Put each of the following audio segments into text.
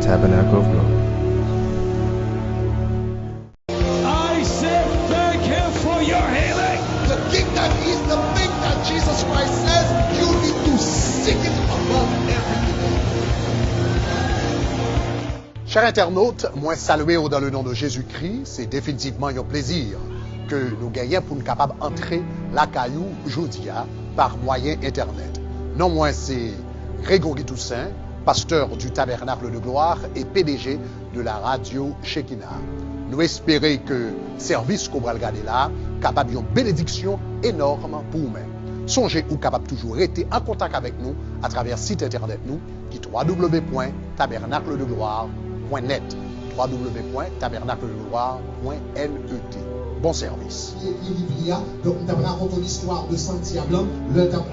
tabernacle of glory. I say thank Him for your healing. The thing that is the thing that Jesus Christ says, you need to seek it above everything. Chers internautes, moi saluer dans le nom de Jésus-Christ, c'est définitivement un plaisir que nous gagnons pour nous capables d'entrer la caillou Joudia par moyen Internet. Non, moi c'est Grégory Toussaint, pasteur du Tabernacle de Gloire et PDG de la radio Shekinah. Nous espérons que le service qu'on va regarder là, capable d'une bénédiction énorme pour vous-même. Songez ou capable toujours rester en contact avec nous à travers le site internet nous qui est www.tabernacledegloire.net www.tabernacledegloire.net. Bon service. Donc, nous avons raconté l'histoire de Santiago. Nous avons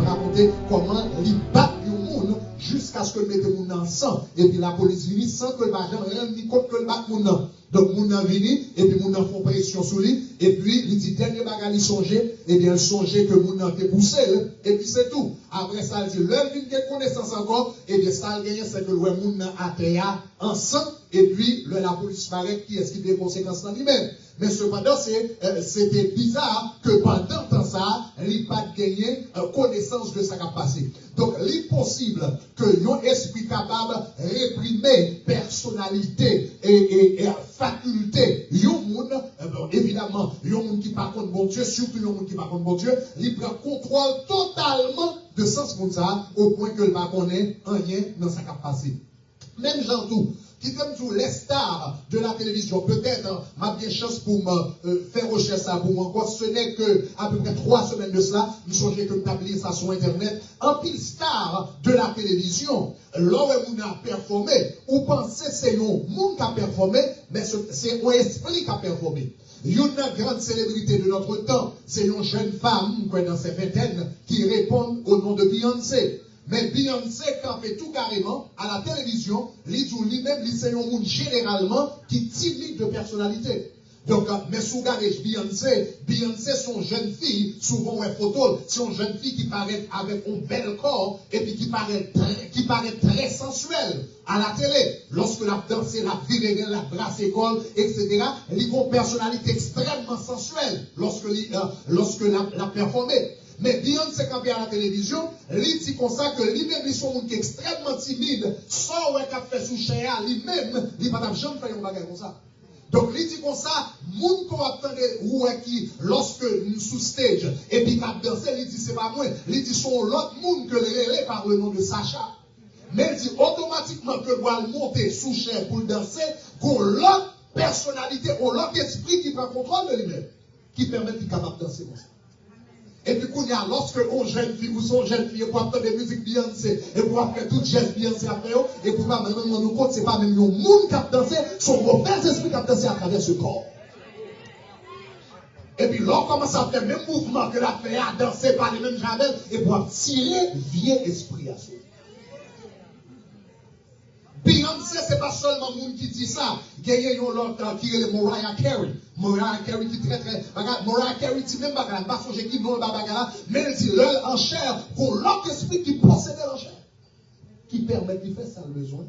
raconté comment il bat le monde jusqu'à ce que le mette le monde ensemble. Et puis la police vient sans que le bagage rien ni compte que le bat le monde. Donc, le monde vient et puis le monde fait pression sur lui. Et puis, il dit, dernier bagage, il songeait. Et bien, il songeait que le monde a été poussé. Et puis, c'est tout. Après ça, il dit, l'heure vient de connaissance encore. Et bien, ça, il c'est que le monde a été ensemble. Et puis, la police paraît qui est-ce qui fait conséquences dans lui-même. Mais cependant, c'était bizarre que pendant temps ça, il n'a pas gagné connaissance de ce qui a passé. Donc, il est possible que un esprit capable de réprimer personnalité et faculté, évidemment, un monde qui par contre bon Dieu, surtout un monde qui par contre bon Dieu, il prend contrôle totalement de sens comme ça, au point que le ne connaît rien dans ce qui a passé. Même Jean tout. Qui comme tous les stars de la télévision, peut-être m'a bien chance pour me faire recherche ça pour moi encore. Ce n'est que à peu près 3 semaines de cela, nous songeons que nous avons ça sur internet. En pile star de la télévision, l'homme a performé, ou pensez c'est un monde qui a performé, mais c'est un esprit qui a performé. Une grande célébrité de notre temps, c'est une jeune femme dans ses vingtaines qui répond au nom de Beyoncé. Mais Beyoncé, quand fait tout carrément, à la télévision, lui-même, c'est un monde généralement qui timide de personnalité. Donc, mais sous garage Beyoncé, son jeune fille, souvent une photo, c'est une jeune fille qui paraît avec un bel corps, et puis qui paraît très sensuelle à la télé. Lorsque la danse, la virée, la brasse école, etc., elle a une personnalité extrêmement sensuelle lorsque la performée. Mais Beyoncé, quand il y a la télévision, il dit comme ça que lui-même, il est un monde qui est extrêmement timide, sans ouais qu'a fait sous chéa, lui-même, il n'a pas jamais fait un bagage comme ça. Donc, il dit comme ça, monde qu'on attend ouais qui, lorsque nous sous stage, et puis qu'a dansé, il dit c'est pas moi, il dit son l'autre monde que le relais par le nom de Sacha. Mais il dit automatiquement que doit monter sous chair pour danser, qu'on l'autre personnalité, qu'on l'autre esprit qui prend contrôle de lui-même, qui permet de capable de danser comme ça. Et puis, lorsque on jeune fille ou son jeune fille, pour apprendre des musiques Beyoncé, et pour apprendre tout jazz Beyoncé après, et pour pas même nous compte, c'est pas même le monde qui a dansé, son mauvais esprit qui a dansé à travers ce corps. Et puis, l'on commence à faire le même mouvement que la fait à danser par les mêmes jamelles, et pour tirer vieux esprit à soi. Beyoncé, c'est pas seulement le monde qui dit ça. Il y a un autre qui est Mariah Carey. Mariah Carey qui très très. Mariah Carey dit même bagarre. Pas songer qui non bagarre. Mais elle dit l'œil en chair pour l'autre esprit qui possède en chair. Qui permet de faire ça le besoin.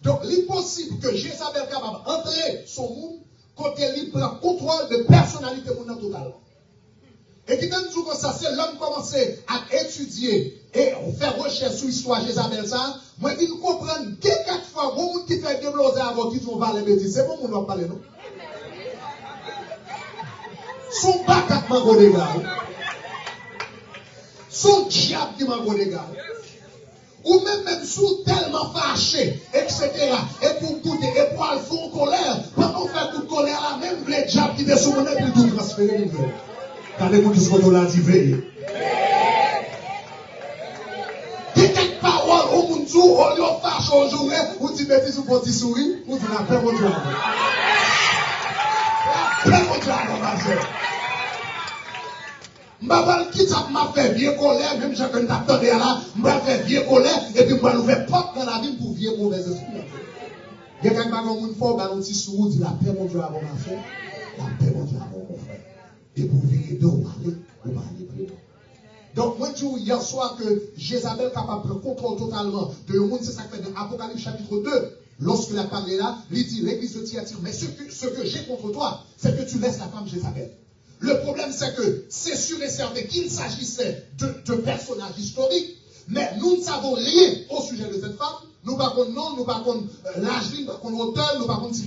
Donc, il est possible que Jézabel capable d'entrer son monde côté il prend contrôle de personnalité monde totalement. Et qui donne tout comme ça, c'est l'homme commencer à étudier et faire recherche sur l'histoire de Jézabel ça. Moi, il comprend que 4 fois, bon monde qui fait débloser avant qu'ils vont parler de c'est bon, on va parler, non? Son bac à mango des gars. Son diable qui mango des gars. Ou même sous tellement fâché, etc. Et pour goûter, et pour aller faire colère, pendant qu'on fait toute colère, la même les diables qui descendent, on est plus tout transféré. Regardez-vous qui se retrouve là, dit veille. Quelques paroles au monde, au lieu de fâcher aujourd'hui, ou dit bêtise ou petit souris, ou dit la paix au diable. La paix au diable, ma soeur. M'avale qui m'a fait vieux colère, même j'ai que t'attendais là, m'a fait vieux colère, et puis m'a ouvert porte dans la vie pour vieux mauvais esprit. Il y a quelqu'un qui m'a dit, fort, un petit sourd, dit la paix mon Dieu à mon frère, la paix mon Dieu à mon frère. Et pour vivre de, on va aller plus loin. Donc, moi, je dis hier soir que Jézabel est capable de contrôler totalement de monde, c'est ça que fait dans Apocalypse chapitre 2. Lorsque la parlé là, il dit l'église de Thyatire, mais ce que j'ai contre toi, c'est que tu laisses la femme Jézabel. Le problème, c'est que c'est sûr et certain qu'il s'agissait de personnages historiques, mais nous ne savons rien au sujet de cette femme. Nous ne savons pas nom, nous ne savons pas l'âge, nous ne savons pas l'auteur, nous ne savons pas si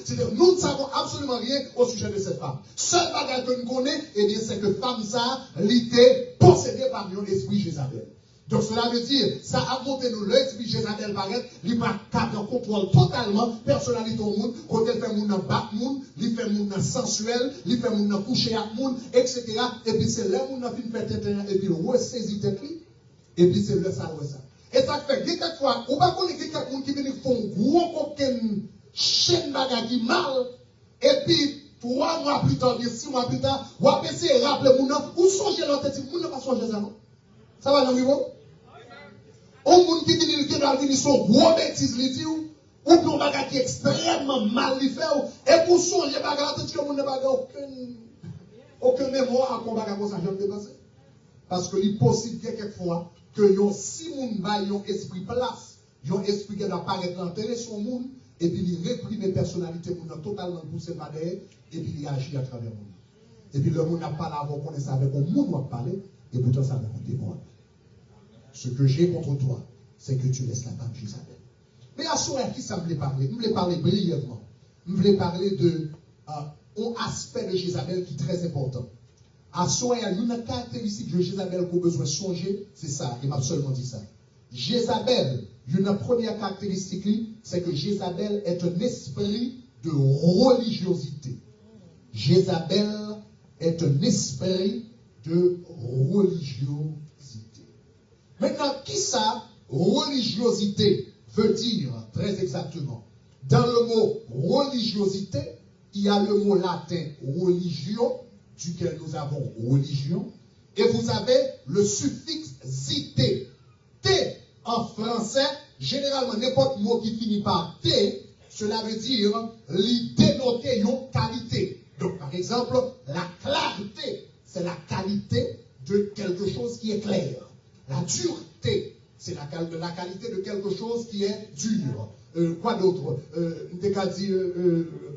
c'est nous ne savons absolument rien au sujet de cette femme. Seul bagage que nous connaissons, eh bien, c'est que femme ça, l'était possédée par l'esprit Jézabel. Donc cela veut dire, ça a monté nous l'esprit Jézabel paraît, il va capter contrôle totalement personnalité au monde, quand elle fait moun dans bat moun, il fait moun dans sensuel, il fait moun dans coucher avec moun, etc. Et puis c'est là moun dans fin fait tête et puis ressaisit tête lui, et puis c'est là ça. Et ça fait quelquefois, on va connaître quelqu'un qui vient faire un gros coquin chaîne bagarre qui mal, et puis 3 mois plus tard, 6 mois plus tard, on va essayer de rappeler moun ou songer dans tête, moun n'a pas songer ça non. Ça va dans le niveau? On moun qui dit qu'il doit venir son gros bêtise li dit ou bien on bagarre qui extrêmement mal li fait et pour songer bagarre tête que moun n'a pas aucun mémoire à combattre comme ça jamais dépassé. Parce que il possible quelquefois que yon si moun ba yon esprit place, yon esprit qui doit paraître l'intérêt sur moun et puis il réprime personnalité moun totalement poussé par derrière et puis il agit à travers moun. Et puis le moun n'a pas la reconnaissance avec un moun va parler et pourtant ça va compter moi. Ce que j'ai contre toi, c'est que tu laisses la femme Jézabel. Mais à ce moment-là, qui ça me voulait parler? Je voulais parler brièvement. Je voulais parler de un aspect de Jézabel qui est très important. À ce moment-là, il y a une caractéristique de Jézabel qu'on a besoin de songer, c'est ça, il m'a seulement dit ça. Jézabel, une première caractéristique, c'est que Jézabel est un esprit de religiosité. Jézabel est un esprit de religiosité. Maintenant, qui ça, religiosité, veut dire très exactement? Dans le mot religiosité, il y a le mot latin religio, duquel nous avons religion, et vous avez le suffixe zité. T en français, généralement n'importe mot qui finit par T, cela veut dire dénoter une qualité. Donc par exemple, la clarté, c'est la qualité de quelque chose qui est clair. La dureté, c'est la qualité de quelque chose qui est dur. Quoi d'autre?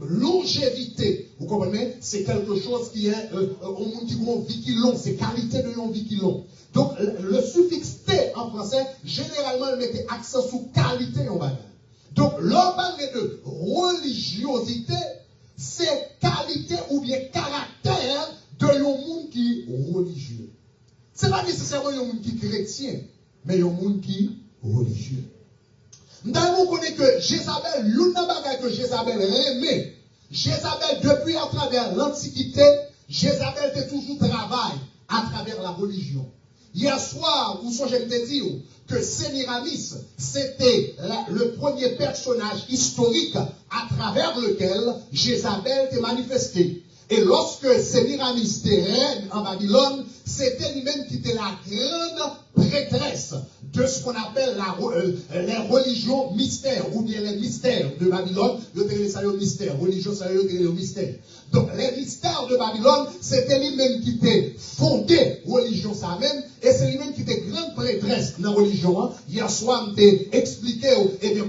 Longévité, vous comprenez? C'est quelque chose qui est, on dit qu'on vit qui long, c'est qualité de yon vie qui long. Donc, le suffixe T en français, généralement, il mettait accent sur qualité en bagage. Donc, l'on parle de religiosité, c'est qualité ou bien caractère de yon monde qui est religieux. Ce n'est pas nécessairement un monde qui est chrétien, mais un monde qui est religieux. Nous connaissons que Jézabel, l'une des bagages que Jézabel aimait, Jézabel, depuis à travers l'Antiquité, Jézabel fait toujours travail à travers la religion. Hier soir, vous songez de dire que Sémiramis, c'était le premier personnage historique à travers lequel Jézabel était manifestée. Et lorsque Sémiramis était reine en Babylone, c'était lui-même qui était la grande prêtresse de ce qu'on appelle les religions mystères, ou bien les mystères de Babylone. Le mystère, religion, ça le mystère. Donc les mystères de Babylone, c'était lui-même qui était fondé religion ça même, et c'est lui-même qui était grande prêtresse dans la religion. Hier soir, je t'ai expliqué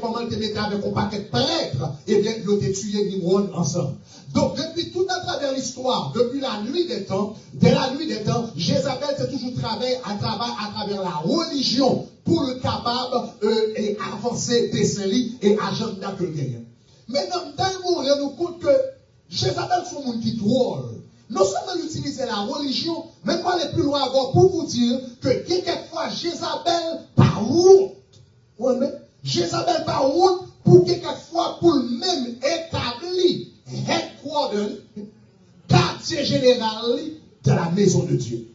comment il te mettait avec un paquet de prêtres, et bien il a tué Nimrod ensemble. Donc, depuis tout à travers l'histoire, depuis la nuit des temps, dès la nuit des temps, Jézabel s'est toujours travaillé à travers la religion pour le capable et avancer des séries et agenda que le gagne. Maintenant, on se rend compte que Jézabel, c'est un monde qui drôle. Non seulement utiliser la religion, mais pour aller plus loin encore pour vous dire que quelquefois Jézabel par honte. Jézabel par honte pour quelquefois pour le même établi. Headquarter, quartier général de la maison de Dieu.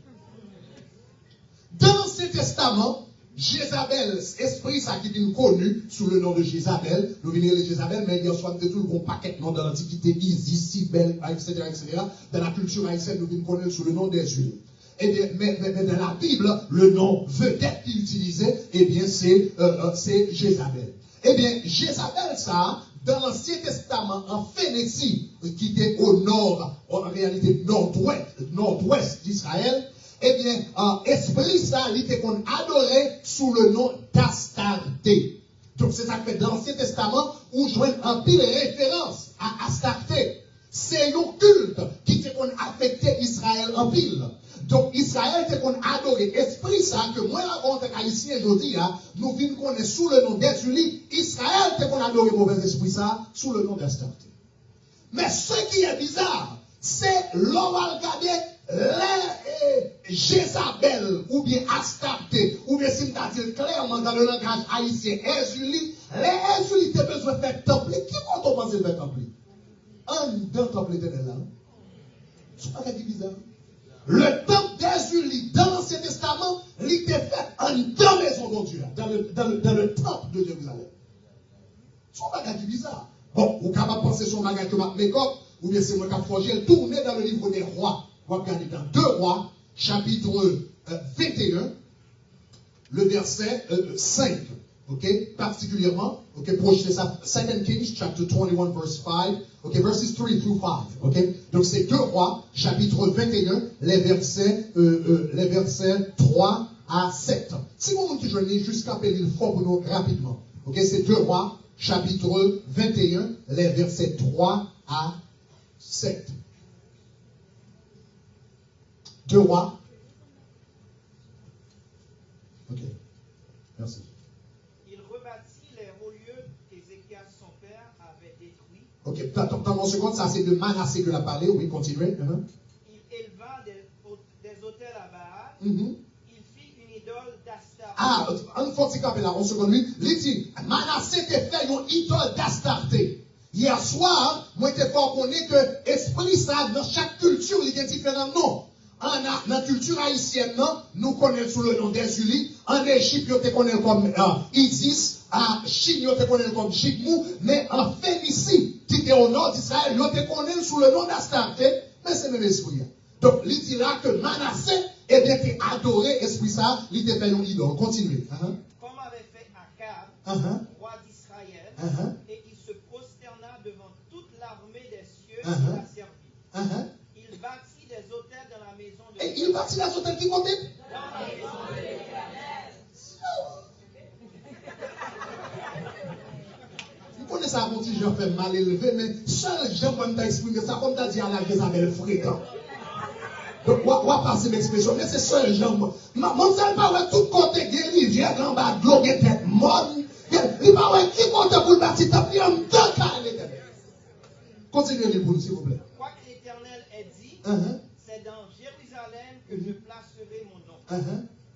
Dans ce testament, Jézabel, esprit ça qui est connu sous le nom de Jézabel, nous venons de Jézabel, mais il y a soit tout le bon paquet de noms dans l'Antiquité, Isis, Sibel, etc., etc. Dans la culture haïtienne, nous venons connaître sous le nom des yeux. Et bien, mais dans la Bible, le nom vedette qu'il utilisait, eh bien, c'est Jézabel. Eh bien, Jézabel, ça, dans l'Ancien Testament, en Phénicie, qui était au nord, en réalité nord-ouest d'Israël, eh bien, esprit ça, il était qu'on adorait sous le nom d'Astarté. Donc, c'est ça que fait dans l'Ancien Testament, où joignent un pile référence à Astarté. C'est un culte qui était qu'on affectait Israël en pile. Donc, Israël était qu'on adorait. Esprit ça, que moi, en tant qu'haïtien, je dis, nous vîmes qu'on est sous le nom d'Ezuli. Israël était qu'on adorait mauvais esprit ça, sous le nom d'Astarté. Mais ce qui est bizarre, c'est l'on va regarder les Jézabel, ou bien Astarté, ou bien si on dit clairement dans le langage haïtien, Ezuli, les Ezuli, tu as besoin de faire temple. Qui compte on pense de faire temple? Un dans le temple éternel là. C'est pas bizarre. Le temple d'Ezuli, dans l'Ancien Testament, il était fait en dans la maison de Dieu, dans le temple de Jérusalem. C'est pas bizarre. Bon, vous pouvez penser sur un bagage que m'a mécop, ou bien c'est moi qui ai forgé, tourner dans le livre des rois. On va regarder dans 2 Rois, chapitre 21, le verset 5. Ok, particulièrement, ok, projetez ça, 2 Kings, chapter 21, verse 5, ok, verses 3 through 5, ok. Donc c'est 2 Rois, chapitre 21, les versets 3 à 7. Si vous voulez que je lis jusqu'à appeler le fort pour nous rapidement, ok, c'est 2 Rois, chapitre 21, les versets 3 à 7. 2 Rois. Ok. Merci. Il rebâtit les hauts lieux qu'Ézéchias son père avait détruits. Ok, attends une seconde, ça c'est de Manassé que l'a parlé, oui, continuez. Il éleva des autels à Baal. Il fit une idole d'Astarté. Ah, un faut s'y caper là, on seconde lui. Il dit, Manassé te fait une idole d'Astarté. Hier soir, moi je fort connaître que esprit ça, dans chaque culture, il y a différents noms. Dans la culture haïtienne, nous connaissons sous le nom d'Ezuli. En Égypte, nous connaissons comme Isis. En Chine, nous connaissons comme Jigmou. Mais en Phénicie, qui est au nord d'Israël, nous connaissons sous le nom d'Astarté. Mais c'est le même esprit. Donc, il dit là que Manassé, eh bien, qui adoré esprit ça, il était fait une idole. Continuez. Comme avait fait Akab, roi d'Israël, et il se prosterna devant toute l'armée des cieux qui l'a servi. Il bâtit des autels dans la maison de Et il bâtit des autels qui comptaient? Dans la maison de l'Éternel. Vous connaissez ça, mon petit Jean fait mal élevé, mais seul Jean va exprimer ça comme tu as dit à la Jézabel fréquent. Donc, on va passer l'expression, mais c'est seul Jean. Mon seul pas tout côté guéri, vient en bas de l'eau, il est mort. Il va voir qui compte pour le bâtir, il y a un temps à l'Éternel. Continuez les boules, s'il vous plaît. Quoi que l'Éternel ait dit, c'est dans Jérusalem que je placerai mon nom.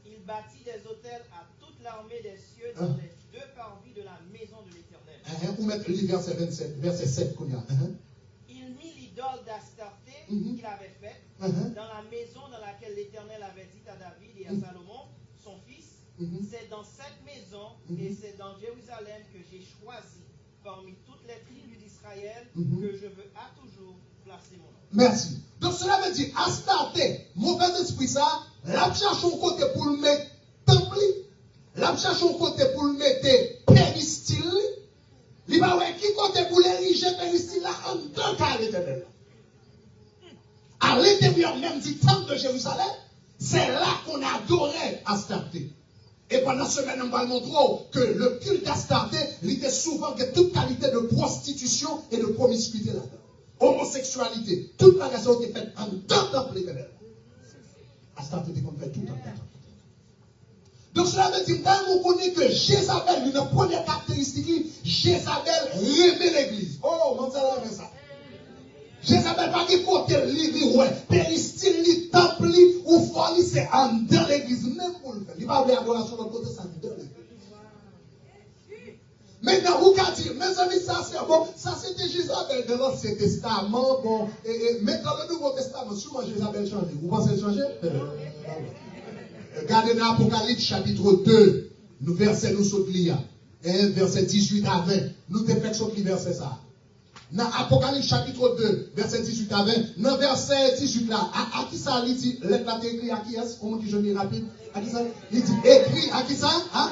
Il bâtit des autels à toute l'armée des cieux dans les 2 parvis de la maison de l'Éternel. Pour mettre le verset 27, verset 7 qu'on y a. Il mit l'idole d'Astarté qu'il avait faite dans la maison dans laquelle l'Éternel avait dit à David et à Salomon, son fils. C'est dans cette maison et c'est dans Jérusalem que j'ai choisi parmi toutes les tribus d'Israël que je veux à toujours placer mon nom. Merci. Donc cela veut dire, Astarté, mauvais esprit ça, là cherche un côté pour le mettre temple, là cherche un côté pour le mettre péristyle, il va voir qui côté pour l'ériger péristyle là en deux cas à l'Éternel. À l'intérieur même du temple de Jérusalem, c'est là qu'on adorait Astarté. Et pendant ce semaine, on va montrer que le culte d'Astarté, il était souvent que toute qualité de prostitution et de promiscuité là-dedans. Homosexualité, toute la raison qui est faite en deux temples éternels. Astarté était comme fait tout en temps. Donc cela veut dire, quand on connaît que Jézabel, une première caractéristique, Jézabel remet l'église. Oh, on ça remet ça. Jézabel pas qu'il faut qu'elle livre, ouais, péristyle, li, temple, ou folie, c'est en dans l'église, même pour le faire. Il va y avoir adoration de côté, ça dans l'église. Maintenant, vous pouvez dire, mes amis, ça c'est bon, ça c'était Jézabel de l'Ancien Testament, bon, mais dans le Nouveau Testament, sûrement Jézabel changé. Vous pensez changer? Regardez dans l'Apocalypse chapitre 2, nous verset nous saute l'IA, verset 18 à 20, nous te fait saute le verset ça. Dans Apocalypse chapitre 2, verset 18 à 20, dans verset 18 là, à qui ça il dit, l'être là écrit à qui est-ce? Comment je dis rapide? À qui ça? Il dit écrit à qui ça? Hein?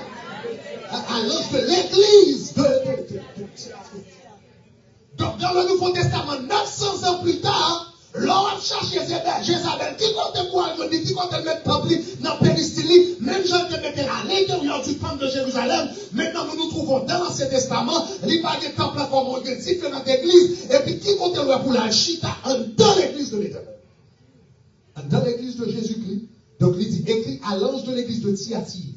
À l'ange de l'église. Donc dans le Nouveau Testament, 900 ans plus tard, L'on cherche Jézabel, qui compte moi, je dis, qui compte mettre temple dans Péristyle, même gens qui mettaient à l'intérieur du temple de Jérusalem. Maintenant, nous nous trouvons dans l'Ancien Testament, il n'y a pas de temple comme on dit, différentes églises, et puis qui compte pour la chita dans l'église de l'Éternel. Dans l'église de Jésus-Christ. Donc, il dit, écrit à l'ange de l'église de Thyatire.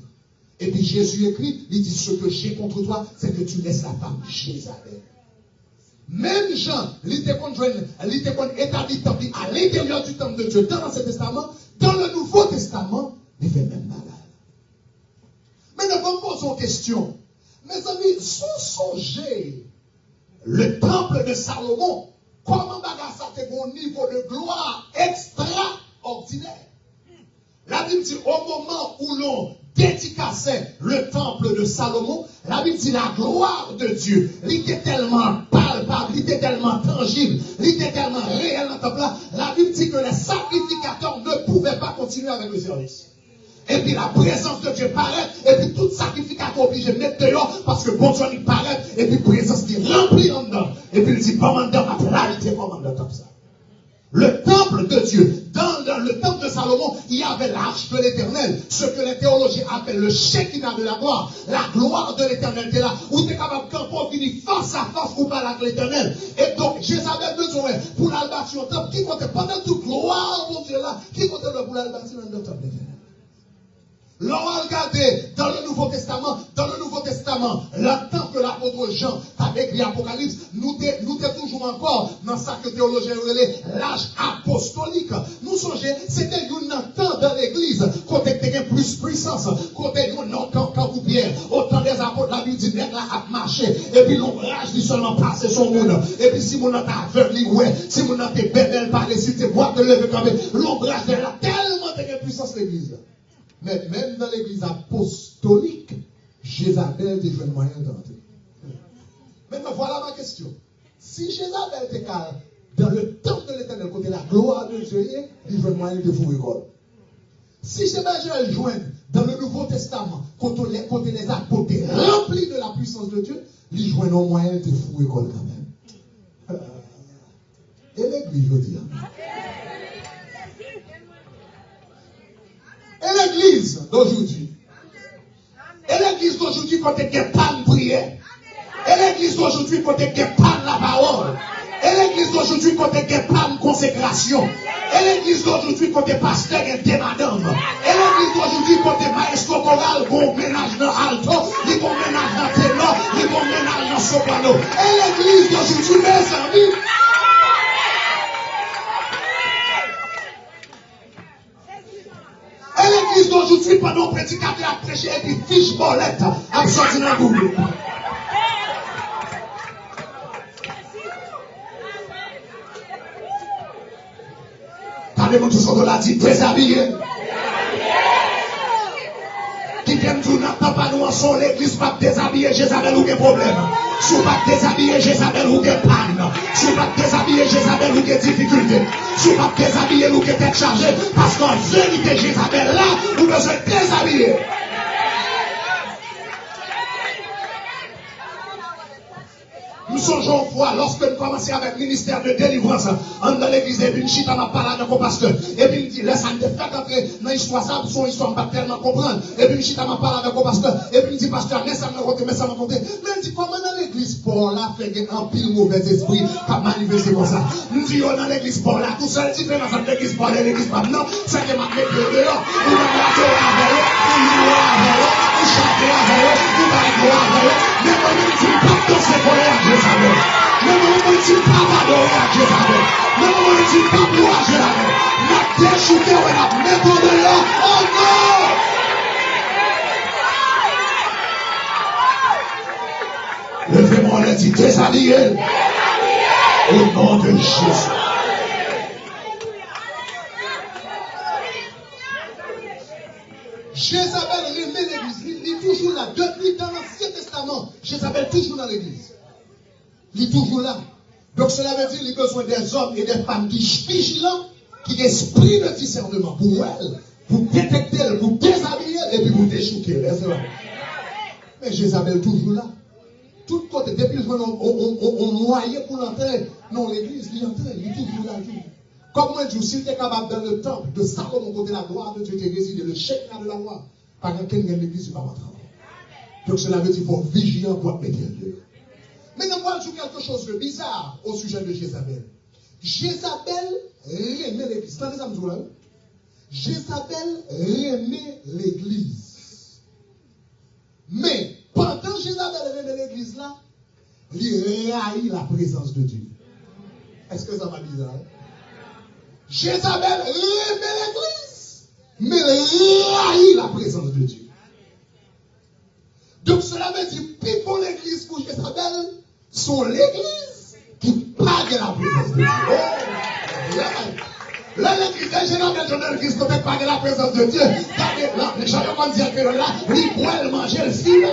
Et puis Jésus écrit, il dit, ce que j'ai contre toi, c'est que tu laisses la femme Jézabel. Même Jean, il était établi temple à l'intérieur du temple de Dieu dans l'Ancien Testament, dans le Nouveau Testament, il fait même malade. Maintenant, vous me posez une question. Mes amis, songez le temple de Salomon, comment bagarre ça fait un niveau de gloire extraordinaire. La Bible dit, au moment où l'on dédicaçait le temple de Salomon, la Bible dit la gloire de Dieu, il était tellement palpable, il était tellement tangible, il était tellement réel dans le temple là. La Bible dit que les sacrificateurs ne pouvaient pas continuer avec le service. Et puis la présence de Dieu paraît, et puis tout sacrificateur obligé de mettre dehors, parce que bon Dieu il paraît, et puis présence qui remplit en dedans. Et puis il dit, commandant, ma clarité, commandant, comme ça. Le temple de Dieu, dans le temple de Salomon, il y avait l'arche de l'Éternel, ce que les théologiens appellent le Shekinah de la gloire. La gloire de l'Éternel était là, où tu es capable de venir face à face ou parler avec l'Éternel. Et donc, Jézabel besoin pour la bâtir au temple, qui comptait pendant toute gloire, mon Dieu là, qui comptait pour la bâtir dans le temple de l'Éternel. L'on va regarder dans le Nouveau Testament, le temps que l'apôtre Jean a écrit Apocalypse, nous sommes toujours encore dans ça que théologien relève l'âge apostolique. Nous songeons, c'était un temps dans l'église, côté qui a plus puissance, côté non quand Pierre, autant des apôtres, la Bible dit, là a marché, et puis l'ombrage dit seulement passer son monde, et puis si mon êtes aveugle, ouais, si mon êtes bébé, parler, si tu bois de lever comme l'ombrage de là, tellement de puissance l'église. Mais même dans l'église apostolique, Jézabel était un moyen d'entrer. Maintenant, voilà ma question. Si Jézabel était dans le temple de l'Éternel, côté la gloire de Dieu, il joue un moyen de vous école. Si Jézabel joint dans le Nouveau Testament, côté les apôtres remplis de la puissance de Dieu, il joue un moyen de vous école quand même. Et l'église, je dis. Et l'église d'aujourd'hui. Et l'église d'aujourd'hui, quand il y a pas de prière. Et l'église d'aujourd'hui, quand il y a pas de la parole. Et l'église d'aujourd'hui, quand il y a pas de consécration. Et l'église d'aujourd'hui, quand il y a pasteur et des madames. Et l'église d'aujourd'hui, quand il y a maestro choral, qu'on ménage dans alto, il qu'on ménage dans ténor, il qu'on ménage dans soprano. Et l'église d'aujourd'hui, mes amis, et l'église d'aujourd'hui, pendant le prédicateur a prêché et puis fiche bolette a sorti dans la boule. Parlez-moi tout ce qu'on a dit, déshabillé. Qui vient tout n'attend pas nous en son l'église, pas déshabillé, Jézabel ou des problèmes. Si vous pas déshabillé, Jézabel ou des pannes. Si vous pas déshabillé, Jézabel ou des difficultés. Si vous pas déshabillé, ou des têtes chargées. Parce qu'en vérité, Jézabel là, vous besoin de déshabiller. Nous songeons fois, lorsque nous commençons avec le ministère de délivrance, dans l'église, et puis une chita m'a parlé avec mon pasteur, et puis il me dit, laisse me faire entrer dans l'histoire, ça, son histoire, je ne pas tellement comprendre, et puis une chita m'a parlé avec mon pasteur, et puis il me dit, pasteur, mais ça m'a raconté, mais il me dit, comment dans l'église, Paul a fait un pile mauvais esprit, qui a manifesté comme ça. Nous disons, dans l'église, Paul a tout seul, différence entre l'église, Paul et l'église, non, c'est que m'a mis dehors, ou m'a raté avec eux, ou chanter avec eux, ou m'a avec eux, mais moi, je ne dis pas que c'est pour les mais moi, je ne dis pas adorer à Jézabel. Mais moi, je ne dis pas pour à Jézabel. La déchouté, on la mettre dehors. Oh non! Levez-moi les dit déshabillés. Au nom de Jésus. Jézabel remet l'église. Il est toujours là. Depuis dans l'Ancien Testament, Jézabel toujours dans l'église. Il est toujours là. Donc cela veut dire qu'il a besoin des hommes et des femmes qui sont vigilants, qui ont esprit de discernement pour elle, pour détecter, pour déshabiller et puis pour déchouquer. Mais Jézabel toujours là. Tout côté, depuis qu'on noyé pour l'entrer, non, l'église, il est toujours là. Comme moi, je dis, s'il était capable dans le temple de Salomon, côté la gloire de Dieu, de résider, le chèque de la gloire, par quelqu'un qui l'église, il va rentrer. Donc cela veut dire qu'il faut vigilant pour mettre Dieu. Maintenant, moi, je dis quelque chose de bizarre au sujet de Jézabel. Jézabel remet l'église. Attendez ça, me hein? Jézabel remet l'église. Mais, pendant Jézabel remet l'église là, il haït la présence de Dieu. Est-ce que ça va bizarre? Jézabel remet l'église, mais il haït la présence de Dieu. Donc cela veut dire, plus pour l'église pour Jézabel, sont l'église qui pague la présence de Dieu. Oh, là, l'église de Jézabel, je ne l'église qui pague la présence de Dieu. Là, les gens vont dire que là, il pourrait manger le fil.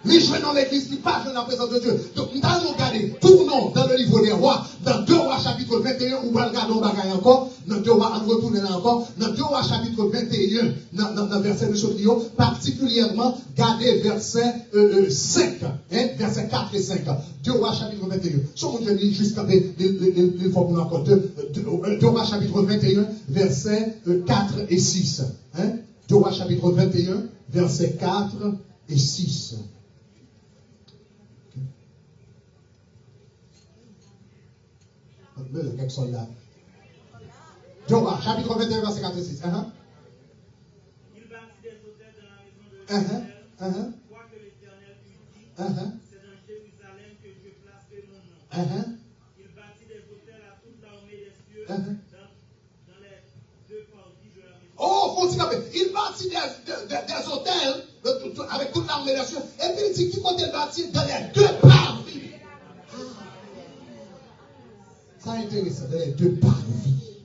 Les jouer dans l'église qui passe dans la présence de Dieu. Donc, nous allons regarder, tournons dans le livre des rois, dans 2 rois chapitre 21, où nous regardons bagaille encore, dans 2 rois, on retourne là encore, dans 2 rois chapitre 21, dans verset de Chaudion, particulièrement, regardez verset 5, hein, verset 4 et 5. 2 rois chapitre 21. Si on te dit juste quand il faut qu'on encore 2 rois chapitre 21, verset 4 et 6. Hein? 2 rois chapitre 21, verset 4 et 6. Quelques soldats. Chapitre 21, verset 4 et 6. Il bâtit des hôtels dans la maison de l'Éternel. Quoi que l'Éternel lui dit, c'est dans Jérusalem que je placerai mon nom. Il bâtit des hôtels à toute l'armée des cieux dans les 2 parties de la maison. Oh, faut dire, il bâtit des hôtels avec toute l'armée des cieux. Et puis il dit qu'il compte bâtir dans les 2 parties. Ça intéresse dans les 2 parvis.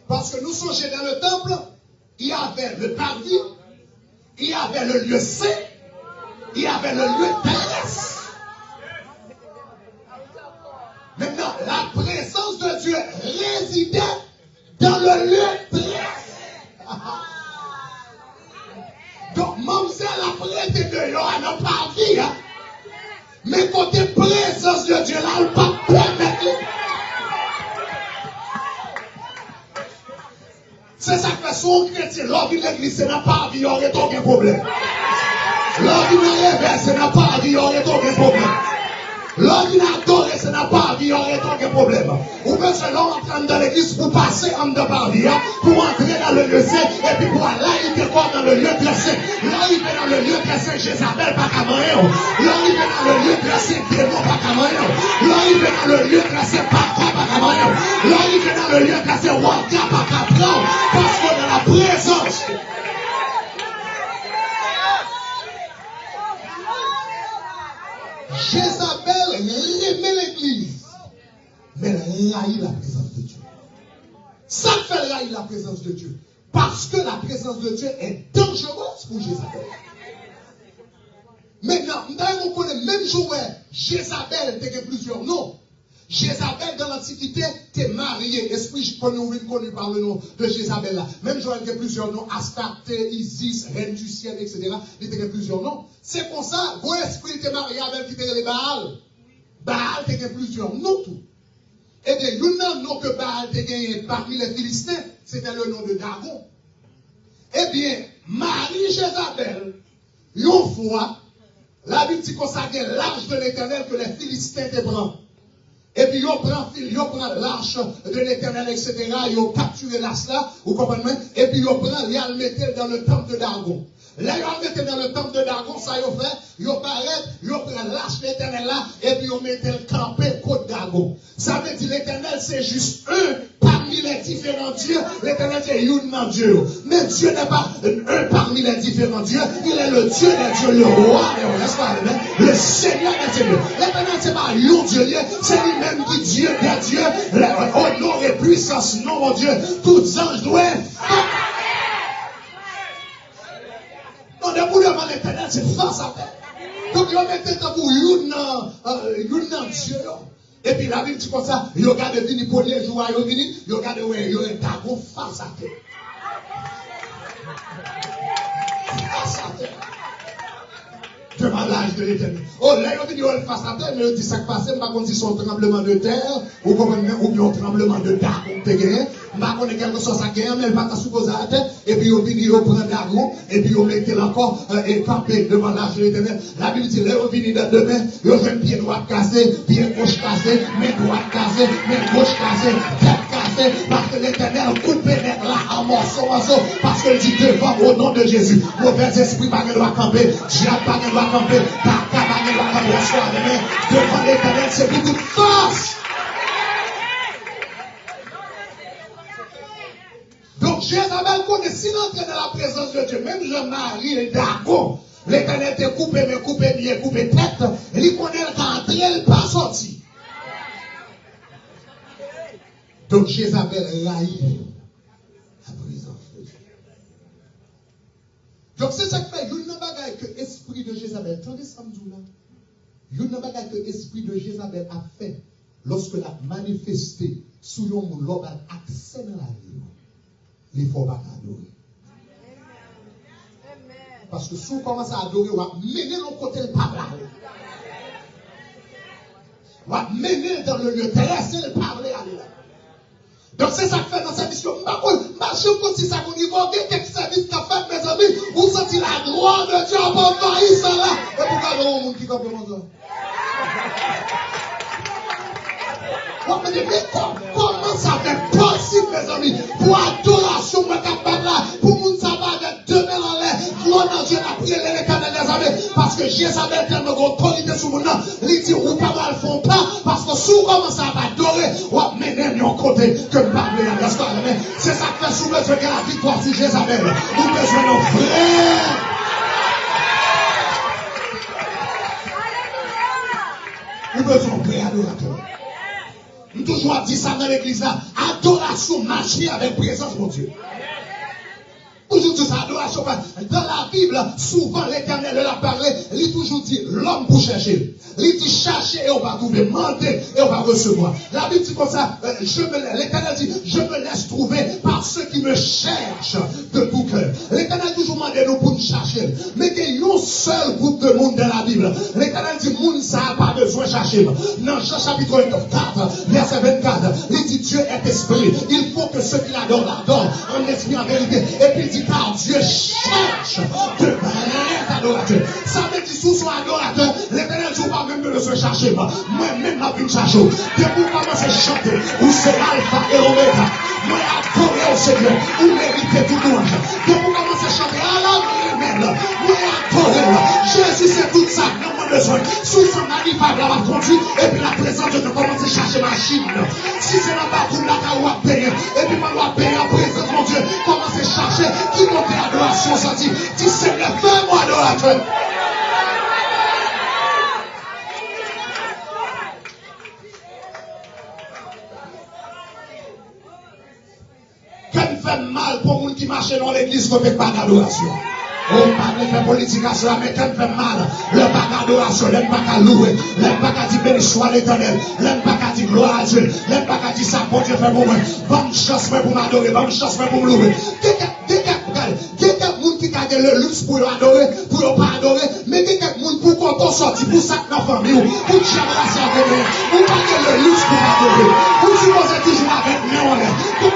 Parce que nous songeons dans le temple, il y avait le parvis, il y avait le lieu saint, il y avait le lieu terrestre. Maintenant, la présence de Dieu résidait dans le lieu terrestre. Donc, mademoiselle a prêté de l'eau à nos parvis. Hein? Mais côté présence de Dieu, là, on ne peut pas permettre. C'est ça que fait son chrétien. L'homme de l'église, c'est n'a pas vie, il y aurait aucun problème. L'homme de l'église, c'est n'a pas vie, il y aurait aucun problème. L'homme qui a adoré, ce n'a pas vie, il n'y aurait aucun problème. Ou bien selon entrer dans l'église pour passer en de parvis, pour entrer dans le lieu saint, et puis pour aller quoi dans le lieu très saint. Là, il est dans le lieu très saint, Jézabel, pas Camaïon. Là, il est dans le lieu très saint, démon, pas Camaïon. Là, il est dans le lieu très saint, pas Camaïon. Là, il est dans le lieu très saint, Waka, pas Capran. Parce qu'on a la présence. Jézabel remet l'église, mais elle haït la présence de Dieu. Ça fait haïr la présence de Dieu. Parce que la présence de Dieu est dangereuse pour Jézabel. Maintenant, on connaît même Joël, Jézabel était plusieurs noms. Jézabel dans l'Antiquité était mariée. Esprit connu par le nom de Jézabel là. Même Joël avait plusieurs noms. Astarté, Isis, reine du ciel, etc. Il était plusieurs noms. C'est pour ça, vos esprits étaient mariés avec qui étaient les Baal. Baal était plusieurs noms tout. Et bien, il y a un nom que Baal était gagné parmi les Philistins. C'était le nom de Dagon. Eh bien, Marie Jézabel, une fois, la Bible dit qu'on s'agit l'arche de l'Éternel que les Philistins te prennent. Et puis, ils prend l'arche de l'Éternel, etc. Ils ont capturé l'arche là, vous comprenez? Et puis, ils le mettent dans le temple de Dagon. Là, ils le mettent dans le temple de Dagon, ça ils ont fait, ils prennent l'arche de l'Éternel là, et puis ils mettent le campé côte Dagon. Ça veut dire l'Éternel, c'est juste un parmi les différents dieux. L'Éternel, c'est un Dieu. Mais Dieu n'est pas un parmi les différents dieux. Il est le Dieu des dieux, le roi le Seigneur des dieux. L'Éternel, c'est pas un Dieu, c'est lui-même qui Dieu des dieux. Au nom et puissance, non, mon Dieu, tous anges doivent. Non, debout devant l'Éternel, c'est face à terre. Donc, ils mettent dans vous une Dieu. Et puis, la Bible dit comme ça, ils regardent venir pour les jours, ils regardent, ils ont un dragon face à terre. Face à terre. devant l'âge de l'éternel. Oh, là, ils ont dit, on face à terre, mais ils disent ça qui passe, par contre, ils sont tremblement de terre, ou bien tremblement de terre, on te gagne. Bah, on est quelque chose à gagner, mais elle va pas supposer à la tête, et puis on vient, on prend la roue, et puis on met encore, et camper devant l'âge de l'éternel. La Bible dit, là, on vient dans demain, ils ont un pied droit cassé, pied gauche cassé, main droite cassée, main gauche cassée, tête cassée, parce que l'éternel coupe les là en morceaux, parce qu'il dit devant au nom de Jésus. Mauvais esprit, pas qu'elle doit camper, diable, pas qu'elle doit camper, pas qu'elle doit camper, au soir demain, devant l'éternel, c'est pour toute force. Donc Jézabel connaît, s'il entre dans la présence de Dieu, même Jean-Marie et Dagon, l'éternel te coupé, mais coupé bien, coupé tête, il connaît qu'entrer, il pas sorti. Donc Jézabel raït la présence de Dieu. Donc c'est ça qui fait, il y a une bagaille que l'esprit de Jézabel, attendez samedi là, il y a une bagaille que l'esprit de Jézabel a fait lorsque l'a manifesté sous le monde, l'homme a accès dans la vie. Il ne faut pas adorer. Parce que si on commence à adorer, on va mener le côté le parler. On va mener dans le lieu terrestre le parler. Donc c'est ça que fait dans cette mission. Marchez comme si ça vous dit, vous avez quelques services qu'a fait, mes amis, vous sentez la gloire de Dieu pour envahir ça là. Et pour garder le monde qui complètement ça. Mais comment ça fait possible, mes amis, pour adoration, pour nous savoir de demain en l'air, gloire dans Dieu, la prière de l'éternel des amis, parce que Jézabel tellement d'autorité sur mon nom, il dit, ou pas mal font pas, parce que si on commence à adorer, on va mener de côté, que parler à l'espoir. C'est ça qui fait sous besoin de la victoire sur Jézabel. Nous besoin de nos frères. Nous besoin de frères adorateurs. Nous toujours dit ça dans l'église là. Adoration marcher avec présence de Dieu. Toujours dit ça, adoration. Dans la Bible, souvent l'éternel l'a parlé, il toujours dit l'homme pour chercher. Il dit chercher et on va trouver, demander et on va recevoir. La Bible dit comme ça, l'éternel dit, je me laisse trouver par ceux qui me cherchent de tout cœur. L'éternel toujours demande nous pour nous chercher. Mais qu'il y a un seul groupe de monde dans la Bible. L'éternel dit, monde ça n'a pas besoin de chercher. Dans Jean chapitre 4, verset 24, il dit, Dieu est esprit. Il faut que ceux qui l'adorent l'adorent en esprit, en vérité. Et puis il dit, car Dieu cherche de vrais adorateurs. Ça veut dire, sous son adorateur, l'éternel dit, pas même besoin de chercher. Moi-même, ma vie de chercher. Dès que vous commencez à chanter, où c'est l'alpha et l'oméga. Moi, adorer au Seigneur, où méritez tout louange. Dès que vous commencez à chanter, à la moi, adorer. Jésus, c'est tout ça. Non, mon besoin. Sous son manifeste, la va conduire, et puis la présence de Dieu commence à chercher ma chine. Si c'est la bataille, la on va payer. Et puis, on va payer en présence, mon Dieu. Commence à chercher. Qui monte l'adoration, ça dit, Seigneur, fais-moi adorateur. Qu'elle fait mal pour les gens qui marchent dans l'église qu'on ne fait pas d'adoration. On parle de politique à cela, mais qu'elle fait mal. Le pas d'adoration, l'aime pas qu'à louer, l'aime pas qu'à dire béni soit l'éternel, l'aime pas qu'à dire gloire à Dieu, l'aime pas qu'à dire ça, bon Dieu fait pour moi. Bonne chance pour m'adorer, bonne chance pour me louer. Quelqu'un qui a le luxe pour adorer, pour ne pas adorer, mais quelqu'un pour qu'on t'en sorti, pour ça que dans la famille, pour que j'aime la servir, pour pas le luxe pour adorer, pour supposer toujours avec nous en l'air. Donc,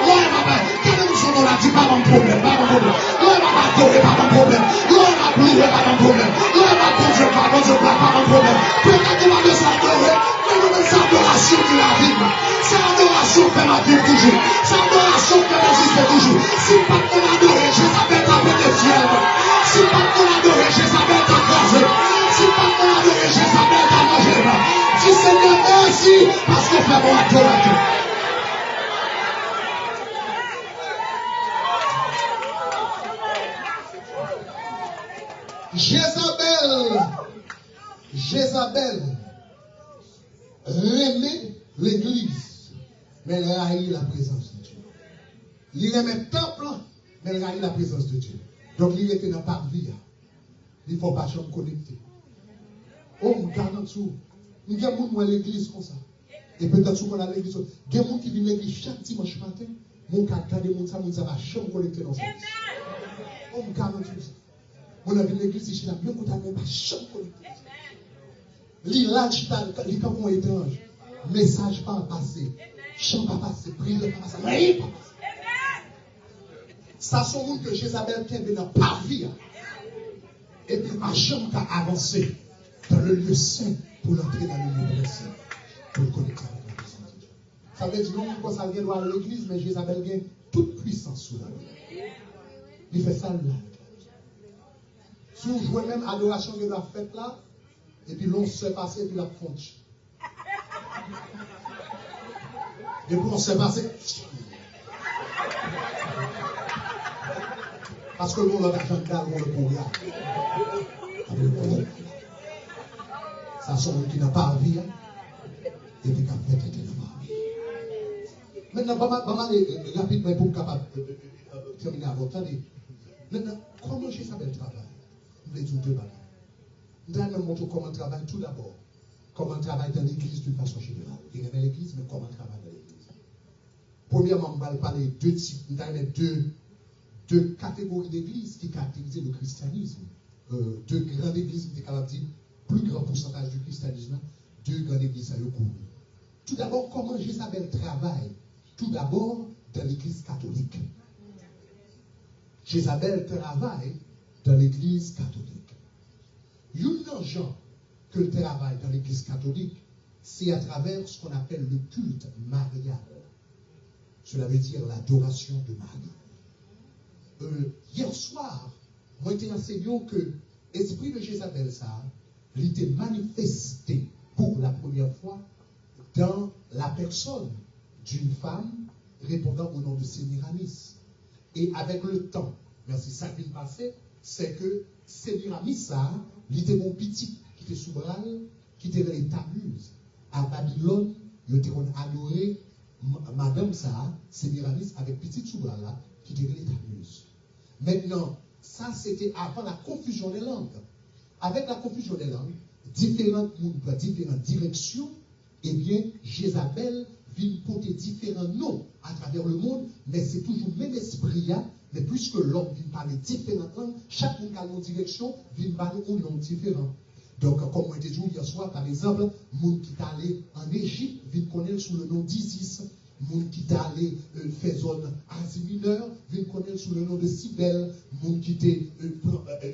quel est son nom là, dit pas mon problème, pas mon problème. L'homme m'a adoré, pas mon problème. L'homme m'a loué, pas mon problème. L'homme m'a conduit, pas mon problème. Peut-être qu'on va de s'adorer, mais nous avons cette adoration qui la vie. C'est l'adoration qui fait ma vie toujours. C'est l'adoration qui existe toujours. Si pas qu'on adorer, Jézabel t'a pété fier. Si pas qu'on adorer, Jézabel t'a crasé. Si pas qu'on adorer, Jézabel t'a mangé. Dis Seigneur, merci, parce qu'on fait mon adorateur. Jézabel remet l'église, mais elle haït la présence de Dieu. Il remet le temple, mais elle haït la présence de Dieu. Donc il était dans le parvis. Il ne faut pas se connecter. Oh, je garde tout. Il y a des gens qui vont à l'église comme ça. Et peut-être qu'on a l'église. Il y a des gens qui viennent à l'église chaque dimanche matin. Mon cas, des gens qui va jamais connecter dans ça. Oh, je garde tout ça. Mon ami l'église, il a bien content, mais pas chambre connecté. L'île il quand on est étrange. Message pas passé. Chant pas passé. Prière pas passé. Rien pas passé. Ça, c'est monde que Jézabel qui est dans pas vie. Et puis, ma chambre a avancé dans le lieu saint pour l'entrer dans le lieu saint. Pour le connecter avec la puissance de Dieu. Ça veut dire, non, quand ça vient à l'église, mais Jézabel gagne toute puissance sous la vie. Il fait ça là. Si vous jouez même adoration de la fête là, et puis l'on se passe et puis la fonche. Et puis on se passe. Parce que l'on a l'argent on le pourra. Ça sont qui n'a pas envie. Et puis qu'à fait qui n'a pas envie. Maintenant, pas mal rapidement pour capable terminer avant. Maintenant, comment Jézabel travaille? Je vais dire deux bagages. Nous allons montrer comment on travaille tout d'abord. Comment on travaille dans l'église d'une façon générale. Il y a l'église, mais comment on travaille dans l'église. Premièrement, on va parler de deux types, deux catégories d'églises qui caractérisent le christianisme. Deux grandes églises qui étaient dire plus grand pourcentage du christianisme, deux grandes églises à le cours. Tout d'abord, comment Jézabel travaille? Tout d'abord, dans l'église catholique. Jézabel travaille dans l'église catholique. Une gens que le travail dans l'église catholique, c'est à travers ce qu'on appelle le culte marial. Cela veut dire l'adoration de Marie. Hier soir, moi j'ai enseigné que l'esprit de Jézabel, ça, il était manifesté pour la première fois dans la personne d'une femme répondant au nom de Sémiramis. Et avec le temps, merci, ça qui est passé, c'est que Sémiramis, ça, il était mon petit qui était sous bras, qui était dans les Tammuz. À Babylone, il était adoré madame ça, Sémiramis, avec petit sous bras là, qui était dans les Tammuz. Maintenant, ça c'était avant la confusion des langues. Avec la confusion des langues, différentes directions, eh bien, Jézabel vient porter différents noms à travers le monde, mais c'est toujours le même esprit, mais puisque l'homme vient parler différentes langues, chaque monde a une direction, vient parler un nom différent. Donc, comme on a dit hier soir, par exemple, monde qui est allé en Égypte, vient connaître sous le nom d'Isis. Monde qui est allé faire zone Asie mineure, vient connaître sous le nom de Cybèle. Monde qui était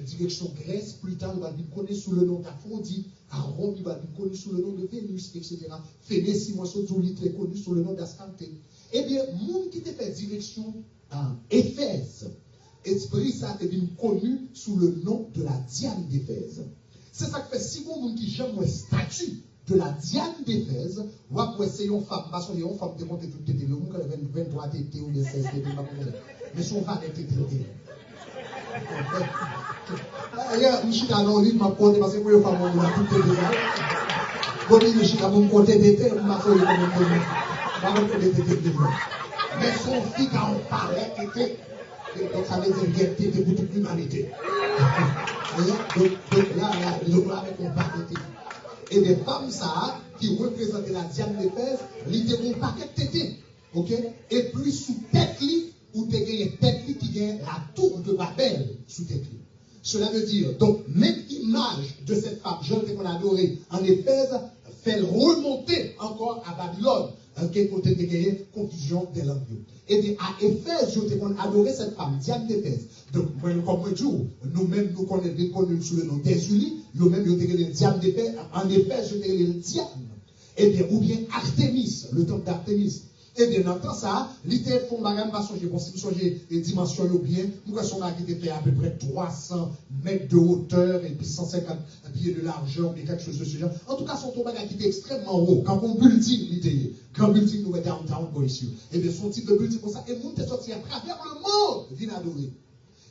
direction Grèce, plus tard, il va connaître sous le nom d'Aphrodite. À Rome, il va connu sous le nom de Vénus, etc. Phénix, si moi, il est connu sous le nom d'Ascanté. Eh bien, monde qui était fait direction à Éphèse, esprit, ça a été connu sous le nom de la Diane d'Éphèse. C'est ça que fait si vous qui j'aime un statut de la Diane d'Éphèse, ou après c'est une femme, parce qu'il y a une femme qui monte tout tété, le monde qui a 23 tété ou 16 tété, mais son va être tété. D'ailleurs, je suis dans le livre, ma porte, parce que pour les femmes, on a tout tété. Bon, je suis dans mon côté tété, ma soeur, mais son fille, quand on parlait, tété, donc ça veut dire qu'elle tété pour toute l'humanité. Donc là, je vois avec mon paquet. Et des femmes, ça, qui représentent la Diane d'Éphèse, ils ont un paquet de tétés. Ok? Et puis, sous tête, ou tu as une tête qui gagne la tour de Babel sous tête. Cela veut dire, donc, même image de cette femme jeune qu'on a adorée en Éphèse, fait remonter encore à Babylone. Qui côté de gagner confusion des langues. Et bien, à Éphèse, je t'ai adoré cette femme, Diane d'Éphèse. Donc, comme moi, nous-mêmes, nous connaissons sous le nom d'Ésulie, nous-mêmes, nous avons Diane d'Éphèse. En Éphèse, je t'ai Diane. Eh bien, ou bien Artémis, le temple d'Artémis. Eh bien, dans le temps, ça, l'ité font bagage, pas songer, bon, si vous songez les dimensions, bien, nous avons son qui était fait à peu près 300 mètres de hauteur et puis 150 pieds de largeur, mais quelque chose de ce genre. En tout cas, son bagage qui était extrêmement haut. Quand on building, l'idée, grand building, nous mettons downtown, quoi, ici. Eh bien, son type de building comme ça, et nous, est sorti à travers le monde, vient adorer.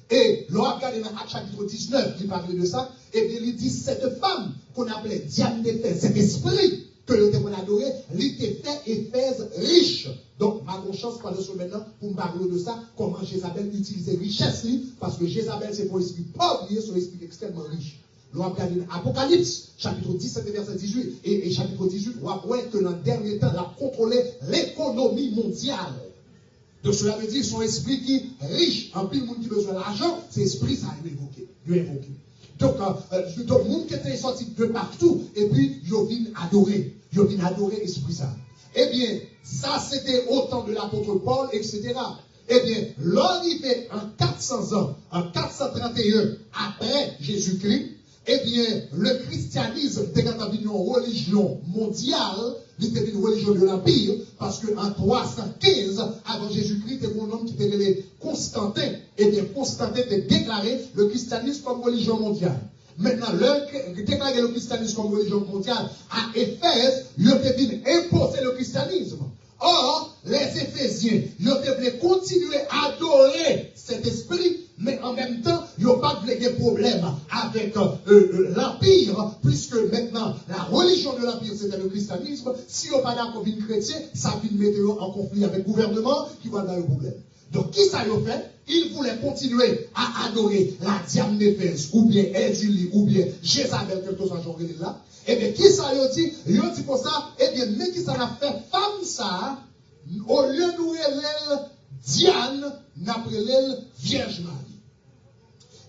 Et, l'on regarde dans Actes chapitre 19, qui parlait de ça, et bien, il dit, cette femme qu'on appelait Diane d'Éphèse, cet esprit, que le démon adoré, il était fait Éphèse riche. Donc, ma conscience parle de maintenant pour me parler de ça, comment Jézabel utilisait richesse, parce que Jézabel, c'est pour l'esprit pauvre, c'est l'esprit extrêmement riche. Nous avons regardé Apocalypse, chapitre 17, verset 18, et chapitre 18, on voit que dans le dernier temps, elle a contrôlé l'économie mondiale. Donc cela veut dire son esprit qui est riche, en plus le monde qui a besoin d'argent, c'est l'esprit ça il invoqué. Donc le monde qui était sorti de partout, et puis ils viennent adorer l'esprit ça. Eh bien, ça c'était au temps de l'apôtre Paul, etc. Eh bien, l'arrivée en 400 ans, en 431 après Jésus-Christ, eh bien, le christianisme était une religion mondiale, il était une religion de l'Empire, parce qu'en 315 avant Jésus-Christ, il y avait un homme qui était appelé Constantin. Eh bien, Constantin a déclaré le christianisme comme religion mondiale. Maintenant, déclarer le christianisme comme religion mondiale à Éphèse, il a été imposer le christianisme. Or, les Éphésiens, ils devaient continuer à adorer cet esprit, mais en même temps, ils n'ont pas de problème avec l'Empire, puisque maintenant, la religion de l'Empire, c'était le christianisme. Si on n'a pas d'accord avec les chrétiens, ça vient mettre en conflit avec le gouvernement qui va avoir le problème. Donc, qui ça y a fait? Ils voulaient continuer à adorer la Diane d'Éphèse, ou bien Édulie, ou bien Jézabel, quelque chose genre là. Eh bien, qui ça y a dit? Il a dit pour ça, eh bien, mais qui ça a fait femme ça, au lieu de nous relève Diane, n'a relève Vierge Marie.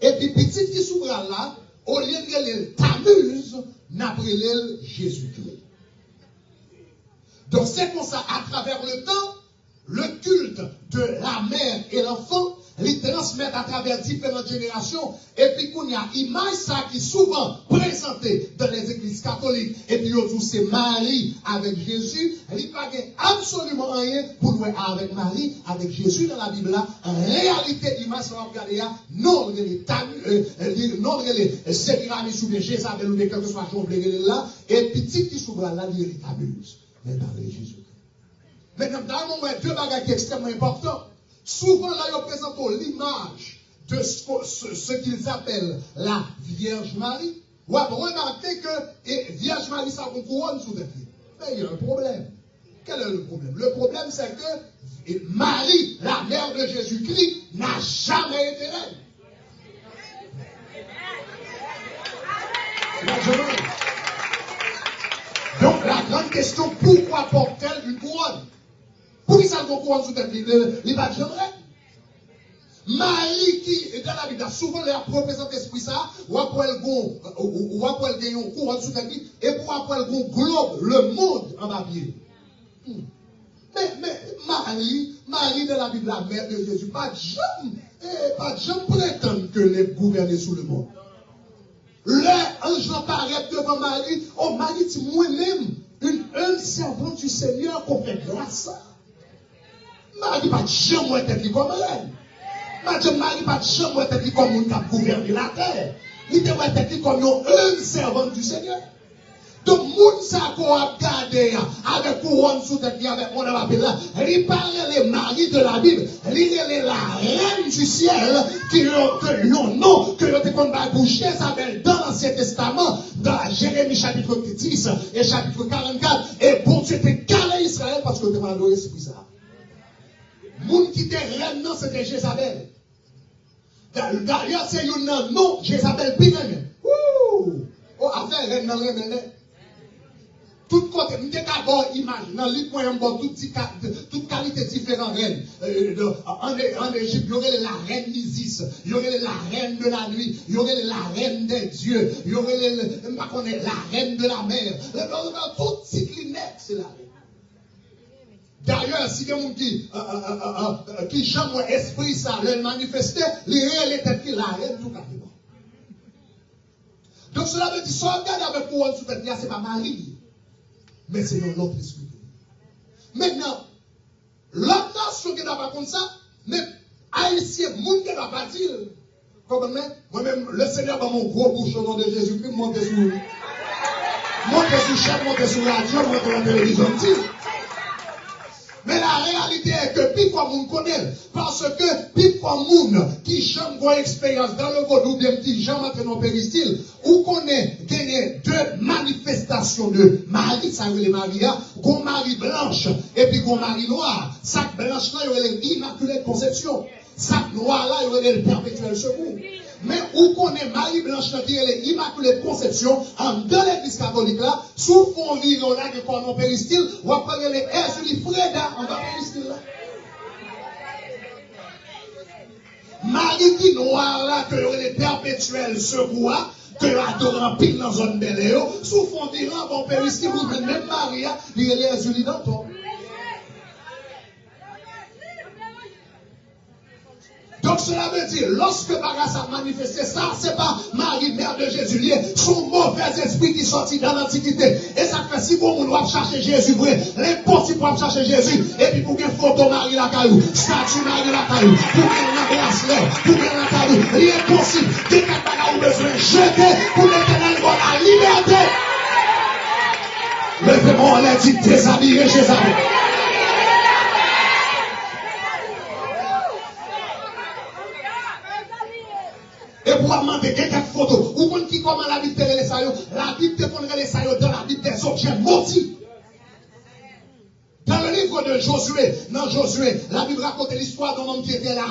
Et puis, petite qui s'ouvre là, au lieu de relève Tammuz, n'a relève Jésus-Christ. Donc, c'est pour ça, à travers le temps, le culte de la mère et l'enfant, les transmettent à travers différentes générations. Et puis, il y a une image ça qui est souvent présentée dans les églises catholiques. Et puis, on dit c'est Marie avec Jésus. Il n'y a pas absolument rien pour nous avec Marie, avec Jésus dans la Bible là. En réalité, l'image ça va regarder non les Sémiramis ou bien Jézabel ou bien quelque soit là. Et petit qui s'ouvre là, il est Tammuz. Mais dans Jésus. Maintenant, dans le moment, deux bagages qui sont extrêmement importants. Souvent, là, ils présentent l'image de ce qu'ils appellent la Vierge Marie. Vous avez remarqué que Vierge Marie, ça a une couronne sous la pied. Mais il y a un problème. Quel est le problème? Le problème, c'est que Marie, la mère de Jésus-Christ, n'a jamais été reine. Donc, la grande question, pourquoi porte-t-elle une couronne? Pour qui ça ne couronne sous tête? Il va jamais. Marie qui est dans la Bible, souvent elle représente l'esprit ça, ou après elle gagne une couronne sous tête, et pour après elle globe le monde en papier. Mais Marie de la Bible, la mère de Jésus, pas de jamais prétendre que les gouverner sous le monde. L'ange apparaît devant Marie, oh Marie, tu moi-même, une servante du Seigneur qu'on fait grâce. Marie pas jamais été comme reine. Marie pas jamais été comme une qui a gouverné la terre. Il devrait être comme une servante du Seigneur. Donc, moun sa ko a gardé avec couronne sous tête, avec mon appel là, il parle les maris de la Bible, il est la reine du ciel, qui a un nom que l'on te pour Jézabel dans l'Ancien Testament, dans Jérémie chapitre 10 et chapitre 44, et pour Dieu te calé Israël parce que tu m'as adoré ce ça. Moun qui était reine, non, c'était Jézabel. D'ailleurs, c'est un nom, Jézabel, puis même. Oh, affaire reine, non, reine, tout côté, nous d'abord imagine, dans les points, toute qualité différente reine. En Égypte, il y aurait la reine Isis, il y aurait la reine de la nuit, il y aurait la reine des dieux, il y aurait la reine de la mer. Tout cyclinette, c'est la reine. D'ailleurs, si il y a un monde qui jamais esprit ça, le manifester, les réalités qui la reine tout carrément. Donc cela veut dire, si on regarde avec couronne sous tête, c'est pas Marie. Mais c'est dans l'autre esprit. Maintenant, l'autre nation qui n'a pas comme ça, mais haïtien, monde qui n'a pas dit, comme moi-même, le Seigneur va mon gros bouchon au nom de Jésus-Christ, monter sur chef, monter sur radio, monter sur la télévision. Mais la réalité est que plus quoi moun connaît, parce que plus quoi moun qui jamais voit expérience dans le code ou bien qui jamais entré dans le péristyle, ou connaît gagné deux manifestations de Marie, ça veut les Maria, qu'on Marie blanche et puis qu'on Marie noire. Sac blanche là, il y aurait l'immaculée conception. Sac noir là, il y aurait le perpétuel secours. Mais où connaît Marie Blanche qui est l'Immaculée Conception, dans l'église catholique là, sous fond vivant là, qui est comme un péristyle, ou après les Ezuli Freda, en bas péristyle là. Marie qui noire là, que les perpétuels secours, que adore en pile dans zone belle, sous fond d'Iran, bon père, ici, vous même Maria, il est les unis dans ton. Donc cela veut dire, lorsque Bagas a manifesté ça, c'est pas Marie, mère de Jésus, son mauvais esprit qui sortit dans l'Antiquité. Et ça fait si bon, on va chercher Jésus, l'impossible pour chercher Jésus, et puis pour qu'il photo Marie la caillou, statue Marie la caillou, pour qu'il la bracelet, pour qu'il la caillou, l'impossible, qu'il y a pas besoin de jeter pour l'éternel bon la liberté. Levez-moi, on l'a dit, déshabiller Jésus. Et pour demander quelques photos, ou qu'on qui comment la Bible te les saillots, la Bible te font les saillots dans la Bible des objets maudits. Dans le livre de Josué, dans Josué, la Bible raconte l'histoire d'un homme qui était là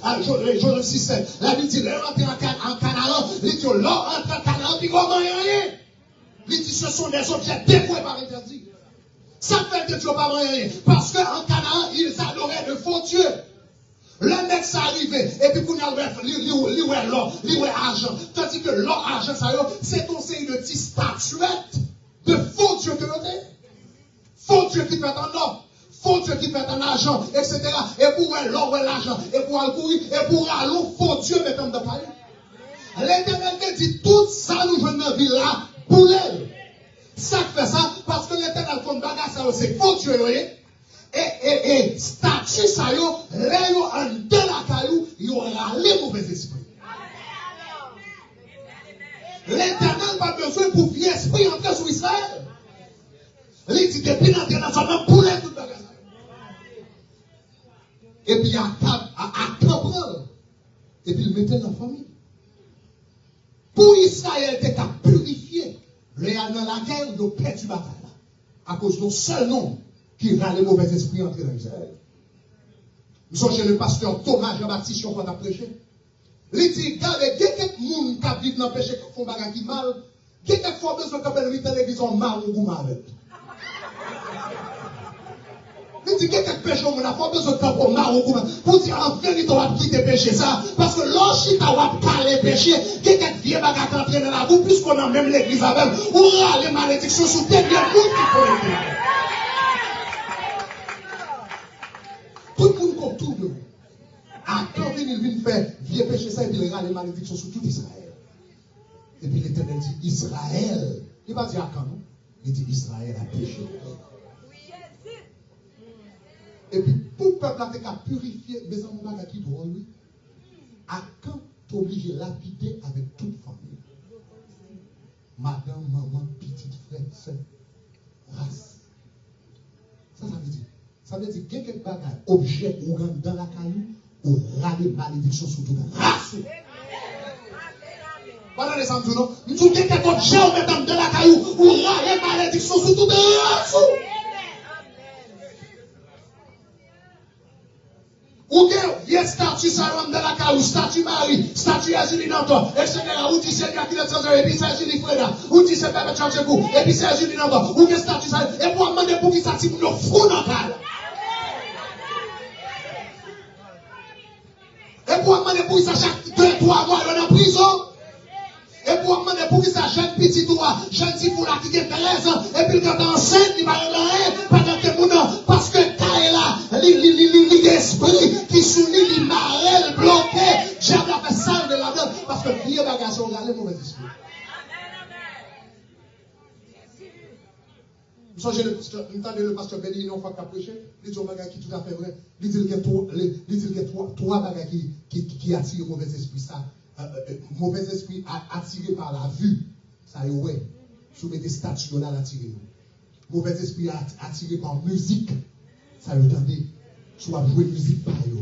à Josué 6-7. La Bible dit, l'heure rentré en Canaan, il dit, l'heure rentré en Canaan, puis comment rien. Il dit, ce sont des objets dévoués par interdit. Ça fait que tu n'as pas rien. Parce qu'en Canaan, ils adoraient de faux dieux. Le mec s'est arrivé, et puis pour nous avoir l'or, l'argent. Tandis que l'or, argent, c'est ton série de petites statuettes de faux dieux que l'on est. Faux dieux qui fait en or, faux dieux qui fait en argent, etc. Et pour l'or, l'argent, et pour le courir, et pour aller, faux dieux mettant de paille. L'Éternel dit tout ça, nous venons dans la ville là, pour elle. Ça fait ça, parce que l'Éternel font bagarre, ça c'est faux dieux, vous voyez. Et statut ça yo, là yo en de la caillou, il y aura les mauvais esprits. L'Éternel n'a pas besoin pour vieux esprit entrer sur Israël. Il dit depuis l'entrée dans sa main, poulet tout bagage. Et puis à prendre. Et puis il mettait dans la famille. Pour Israël, il était à purifier. Dans la guerre, de paix du bataille. À cause de seul nom qui rend les mauvais esprits entrer dans Israël. Nous sommes chez le pasteur Thomas Jean-Baptiste, on va prêcher. Il dit, regardez, il y a quelques gens qui vivent dans le péché, qui font des choses mal. Il y a quelques fois besoin de faire une télévision mal ou mal. Il dit, il y a quelques péchés, on n'a pas besoin de faire pour mal ou mal. Pour dire, en vérité, on va quitter péché ça. Parce que lorsqu'on va parler péché, il y a quelques vieux bagages qui entraînent dans la boue, puisqu'on a même l'église avec, on a les malédictions sous tes bien qui font les tout le monde comme tout de vous. À quand il vient faire vieux péché ça et puis il râle les malédictions sur tout Israël. Et puis l'Éternel dit Israël. Il va dire à quand non? Il dit Israël a péché. Et puis pour le peuple a purifié, mes amis, qui doit lui. À quand tu es obligé de lapider avec toute famille? Madame, maman, petite frère, soeur, race. Ça veut dire. Ça veut dire que quelques bagages, objets ou rentrent dans la caillou, ou râler malédiction sur toute la race. Voilà les samedis, non? Nous avons quelques objets ou mettent dans la caillou, ou râler malédiction sur toute la race. Ou bien, il y a statue Saron dans la caillou, statue Marie, statue Azuli Nanton, etc. Ou dit Seigneur qui est sans et puis c'est Azuli Freda, ou dit c'est Père Tchanchegou, et puis c'est Azuli Nanton, ou bien statue Saron, et pour demander pour qui ça si nous fous dans la et pour demander pour qui ça chaque 2-3 mois il est en prison. Et pour demander pour qui ça jeune petit toi, jeune petit pour la qui a 13 ans, et puis quand enceinte, il va rien pendant que mon parce que t'as là, l'esprit qui soulit, il marre, bloqué, j'ai fait ça de la donne, parce que vieux bagage, on a les mauvais esprits. Vous songez le pasteur Béni, une fois qu'il a prêché, il dit un bagage qui est tout à fait vrai. Il dit qu'il y a trois bagages qui attirent le mauvais esprit. Ça, mauvais esprit attiré par la vue. Ça y est, ouais. Sous des statues là, l'attiré. Mauvais esprit attiré par musique. Ça y est, attendez. Soit jouer musique par yo.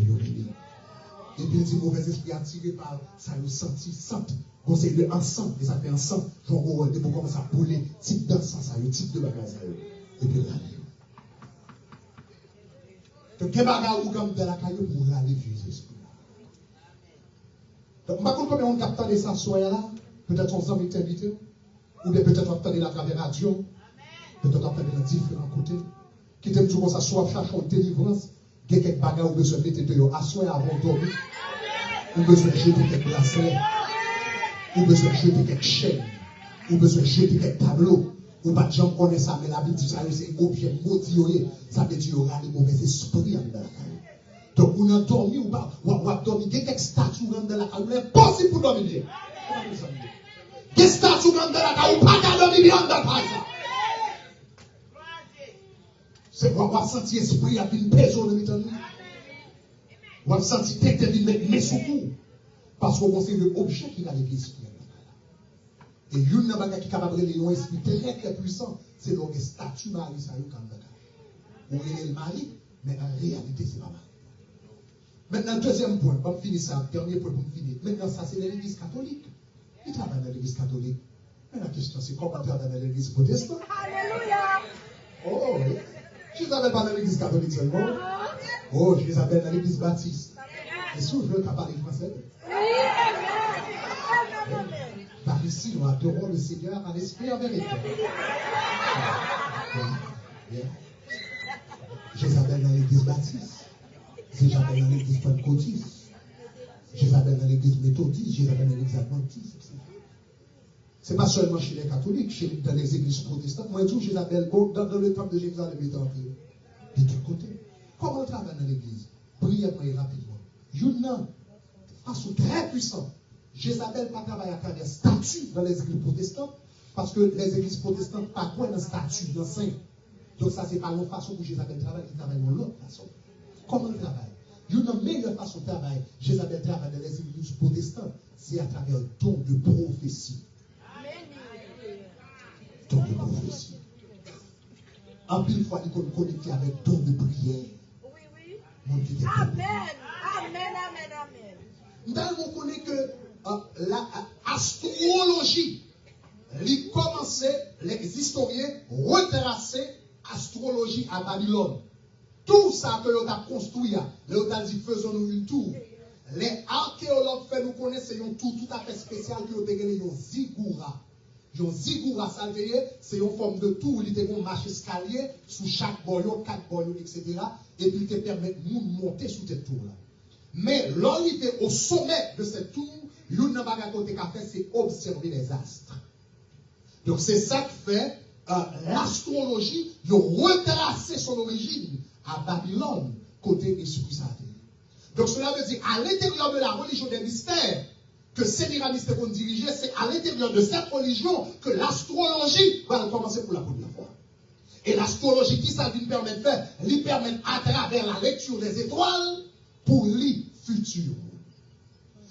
Et puis il dit mauvais esprit attiré par ça y est, senti, sente. Conseil de ensemble, et ça fait ensemble. Genre, on commence à bouler, type de ça, ça y est, type de bagage. Et puis là, donc, quel bagage ou comme de la caillou pour aller vieux esprit. Donc, je ne sais pas combien on capte de ça, soit là, peut-être on s'en est invité, ou bien peut-être on attendait la travers radio, peut-être on attendait dans différents côtés, qui t'aime toujours ça, soit chercher une délivrance, il y a quelques bagages où besoin de mettre de à soi avant de dormir. Ou besoin de jeter quelques bracelets. Ou besoin de jeter quelques chaînes. Ou besoin de jeter quelques tableaux. Ou pas de gens connaissent ça, mais la Bible dit ça, c'est objet maudit. Ça veut dire qu'il y aura les mauvais esprits en dedans. Donc, on a dormi ou pas, ou a dormi, il y a quelques statues dans la caille, c'est impossible pour dormir bien. Des statues dans la caille, ou pas qu'à dormir bien dans la caille. C'est pour avoir senti l'esprit à une personne de l'éternel. Ou avoir senti tête de mettre mes secours. Parce qu'on sait l'objet qui a l'église. Et une des qui est capable de l'élever esprit très très puissant, c'est le statut Marie, ça y est, comme ça. On est le mari, mais en réalité, c'est pas mal. Maintenant, deuxième point, pour finir ça, dernier point pour finir. Maintenant, ça, c'est l'église catholique. Il travaille dans l'église catholique. Mais la question, c'est comment il travaille dans l'église protestante? Alléluia! Oh, oui. Je les appelle pas dans l'église catholique seulement. Oh, je les appelle dans l'église baptiste. Et si vous voulez parler français? Par ici, nous adorons le Seigneur en esprit et en vérité. Je les appelle dans l'église baptiste. Je les appelle dans l'église pentecôtiste. Je les appelle dans l'église méthodiste. Je les appelle dans l'église adventiste. Ce n'est pas seulement chez les catholiques, dans les églises protestantes. Moi, je les appelle dans le temple de Jérusalem, de tous côtés. Comment on travaille dans l'église? Brièvement et rapidement. Il y a une façon très puissante. Jézabel pas travailler à travers statut dans les églises protestantes, parce que les églises protestantes pas quoi dans statut, dans saint. Donc ça, c'est pas une façon où Jézabel travaille, il travaille de l'autre façon. Comment il travaille? Une meilleure façon de travailler, Jézabel travaille dans les églises protestantes, c'est à travers le don de prophétie. Don de prophétie. En plus, une fois, il est connecté avec don de prière. Oui. Amen. Nous connaissons que l'astrologie, il commençait, les historiens retraçaient l'astrologie à Babylone. Tout ça que l'on a construit, l'on a dit faisons-nous une tour. Les archéologues fait nous connaître un tour tout à fait spécial que l'on a gagné un ziggoura. Un ziggoura, ça veut dire c'est une forme de tour, il a un marche escalier sous chaque boyau, 4 boyaux, etc. Et puis il te permet de monter sous cette tour-là. Mais l'arrivée au sommet de cette tour, l'une n'a pas fait, c'est observer les astres. Donc c'est ça que fait l'astrologie, de retracer son origine à Babylone, côté esprit sacré. Donc cela veut dire, à l'intérieur de la religion des mystères, que ces mystères vont diriger, c'est à l'intérieur de cette religion que l'astrologie va commencer pour la première fois. Et l'astrologie, qui ça lui permet de faire? Lui permet à travers la lecture des étoiles, pour le futur.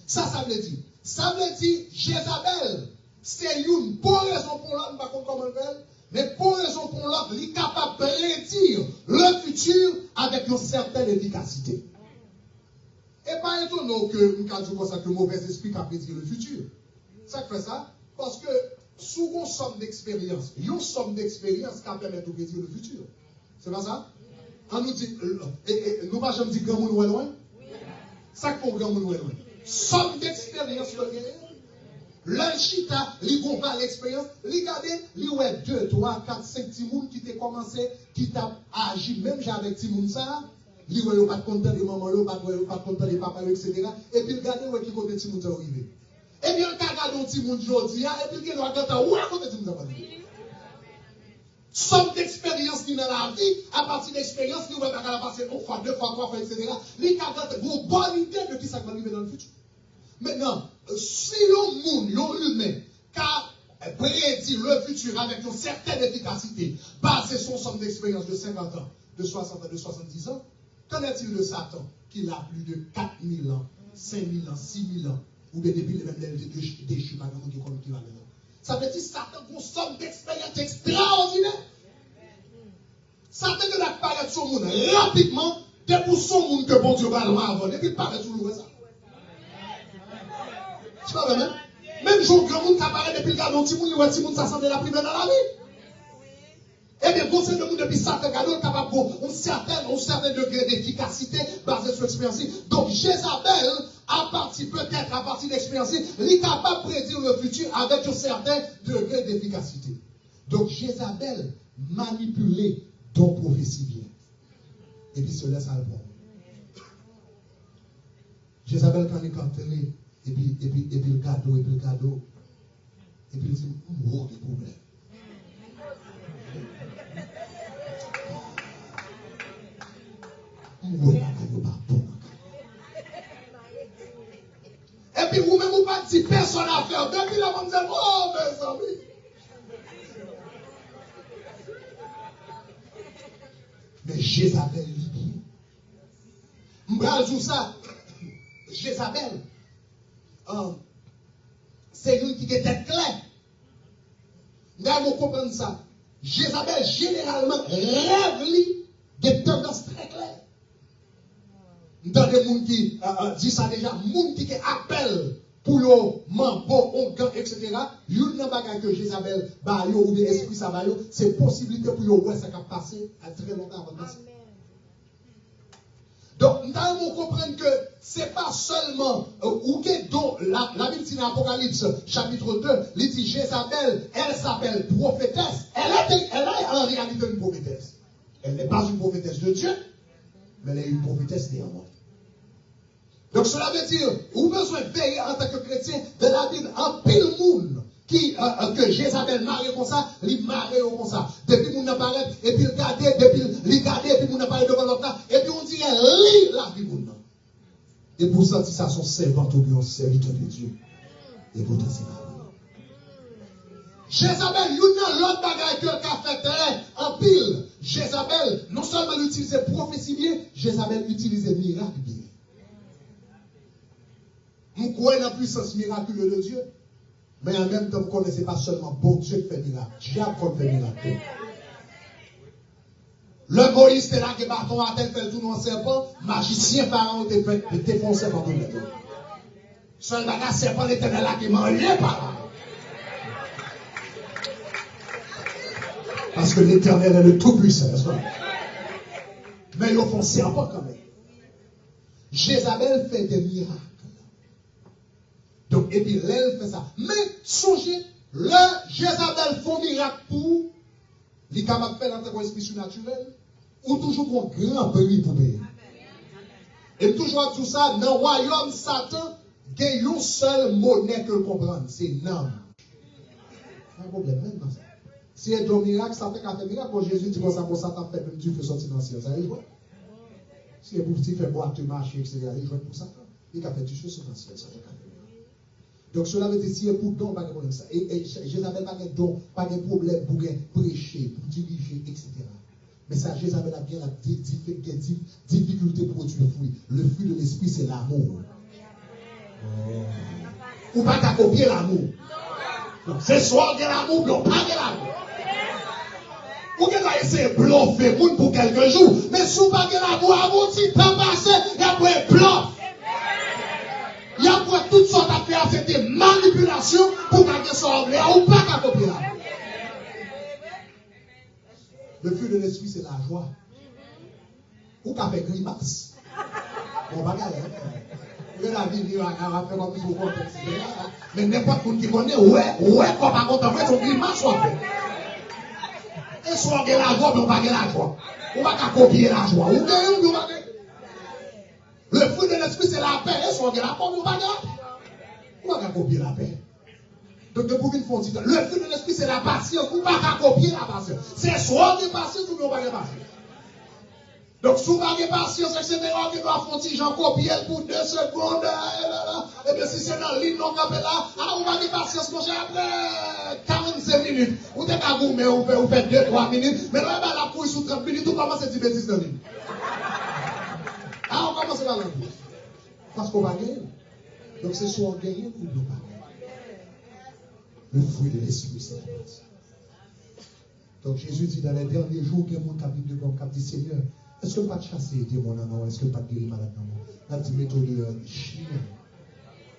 Ça veut dire. Ça veut dire, Jézabel, c'est une bonne raison pour l'homme, pas comment le faire, mais pour raison pour l'homme, il est capable de prédire le futur avec une certaine efficacité. Et pas étonnant que nous disons ça que mauvais esprit a prédit le futur. Ça fait ça parce que sous une somme d'expérience, une somme d'expérience qui permet de prédire le futur. C'est pas ça? On nous dit, nous pas jamais dit grand monde ou loin. Ça pour grand monde ou loin. Somme d'expérience l'anchita, li gon pas l'expérience, li gade, li ouais 2, 3, 4, 5 petits moun qui t'ont commencé, qui t'a agi même avec petits moun ça, li ouais pas content de maman yo, pas content de papa yo, etc. Et puis regardez ouais qui côté petit moun arrivé. Et bien quand regarde un petit moun jodi et puis qui doit attendre ouais côté petit moun arrivé. Somme d'expérience qui dans la vie, à partir d'expérience, nous va pas passer une fois, 2 fois, 3 fois, etc. Les caractères, vous avez une bonne idée de qui ça va arriver dans le futur. Maintenant, si le monde, l'humain, qui prédit le futur avec une certaine efficacité, basé sur somme d'expérience de 50 ans, de 60 ans, de 70 ans, qu'en est-il de Satan, qui a plus de 4000 ans, 5000 ans, 6000 ans, ou bien depuis les mêmes déchus, par exemple, qui va maintenant. Ça veut dire Satan a une somme d'expérience extraordinaire. Satan ne apparaît sur le monde rapidement, depuis son monde que bon Dieu va le avant, et puis il paraît sur le ça. C'est pas vrai, même jour grand monde qui apparaît depuis le gars, petit monde, il petit monde, ça semble la première dans la vie. Eh bien, bon, c'est le monde depuis Satan, il est capable d'un certain degré d'efficacité basé sur l'expérience. Donc, Jézabel, peut-être à partir d'expérience, il est capable de prédire le futur avec un certain degré d'efficacité. Donc, Jézabel manipulait ton prophétie bien. Et puis, se laisse à le prendre. Jézabel quand il est cantelé, et puis le cadeau, et puis il dit, oh, des problèmes. Et puis vous-même, vous pas dit personne à faire. Depuis là, vous me dites, oh, mes amis. Mais Jézabel lui. M'bral tout ça. Jézabel. C'est une qui est tête claire. Vous comprenez ça. Jézabel, généralement, rêve lui des tendances très claires. Dans des gens qui disent ça déjà, des gens qui appellent pour le mambo, ongan, etc. Il y a un bagage que Jézabel, ou bien esprit ça va, c'est possibilité pour le ouais, ça va passer à très longtemps avant de passer. Donc, nous devons comprendre que ce n'est pas seulement, ou que dans la Bible dit dans l'Apocalypse, chapitre 2, il dit Jézabel, elle s'appelle prophétesse. Elle est en réalité une prophétesse. Elle n'est pas une prophétesse de Dieu, mais elle est une prophétesse néanmoins. Donc cela veut dire, vous avez besoin de veiller en tant que chrétien de la Bible en pile monde qui que Jézabel marie comme ça, il marie comme ça. Depuis mon apparaît, et puis il garde, depuis il garde, et puis mon apparaît devant l'autre, et puis on dirait lit la vie mon. Et pour ça, ça sont servantes ou bien serviteurs de Dieu. Et pourtant c'est pas vrai. Jézabel, il y a l'autre bagaille que a fait en pile. Jézabel, non seulement l'utilisait prophétie bien, Jézabel utilisait miracle bien. Vous croyez dans la puissance miraculeuse de Dieu, mais en même temps, vous ne connaissez pas seulement bon Dieu qui fait miracle. Diable qui fait miracle. Le Moïse, c'est là que bâton à tel fait tout dans le serpent, magicien pharaon te fait un serpent tout le monde. Seul bagage serpent l'éternel là qui m'a rien par là. Parce que l'éternel est le tout-puissant. Mais ils font serpent quand même. Jézabel fait des miracles. Donc, et puis, elle fait ça. Mais, songez, le Jézabel fait miracle pour, il est capable de faire dans un esprit surnaturel, ou toujours pour un grand prix pour payer. Et toujours tout ça, dans le royaume Satan, il y a une seule monnaie que vous comprenez, c'est l'âme. C'est un problème même dans ça. Si il y a un miracle, Satan a fait miracle, pour Jésus dit pour ça, pour Satan fait même Dieu fait sortir dans le ciel. Ça arrive, ouais. Si il y a pour petit fait boire, tu marches, etc., il joue pour Satan. Il a fait du chose dans le ciel, ça fait donc cela veut dire si il y a pour don, pas de problème ça. Et Jézabel pas de don, pas de problème pour prêcher, pour diriger, etc. Mais ça, Jézabel a bien la difficulté pour produire fruit. Le fruit de l'esprit, c'est l'amour. Ou pas qu'à copier l'amour. C'est soit de l'amour, non pas de l'amour. Ou qu'elle va essayer de bluffer pour quelques jours. Mais si vous pas de l'amour, à vous petit temps passé, et après bluff. Il y a pour toutes sortes d'affaires, c'est des manipulations pour gagner son anglais ou pas qu'à copier là. Le fruit de l'esprit, c'est la joie. Ou qu'à faire grimace. Bon, bagarre, hein. La vie, il va faire comme il faut. Mais n'importe qui connaît, ouais, quand par contre, en fait, son grimace soit fait. Et soit on la joie, mais on va gagner la joie. On va qu'à copier la joie. Ou gagne, ou va gagner. Le fruit de l'esprit, c'est la paix. Et soit la pomme, ou pas on va copier la paix. Donc, de pour une fois, le fruit de l'esprit, c'est la patience. Ou pas copier la patience. C'est soit de patience ou pas de patience. Donc, si vous n'avez pas patience, etc., vous doit faire j'en copier pour 2 secondes. Et bien, si c'est dans l'île, non, là, on va de patience, mon cher, après 45 minutes. Vous êtes à vous, mais vous faites 2-3 minutes. Mais là, la couille sous 30 minutes, vous commencez à dire bêtises dans l'île. Ah, on commence à l'enlever. Parce qu'on va gagner. Donc c'est soit on gagne ou on pas gagner. Le fruit de l'esprit, c'est la base. Donc Jésus dit dans les derniers jours, qu'il y a mon capitaine de comme dit Seigneur, est-ce que pas de chasser était mon amour? Est-ce que pas de guérir malade dans moi? La petite méthode de chien.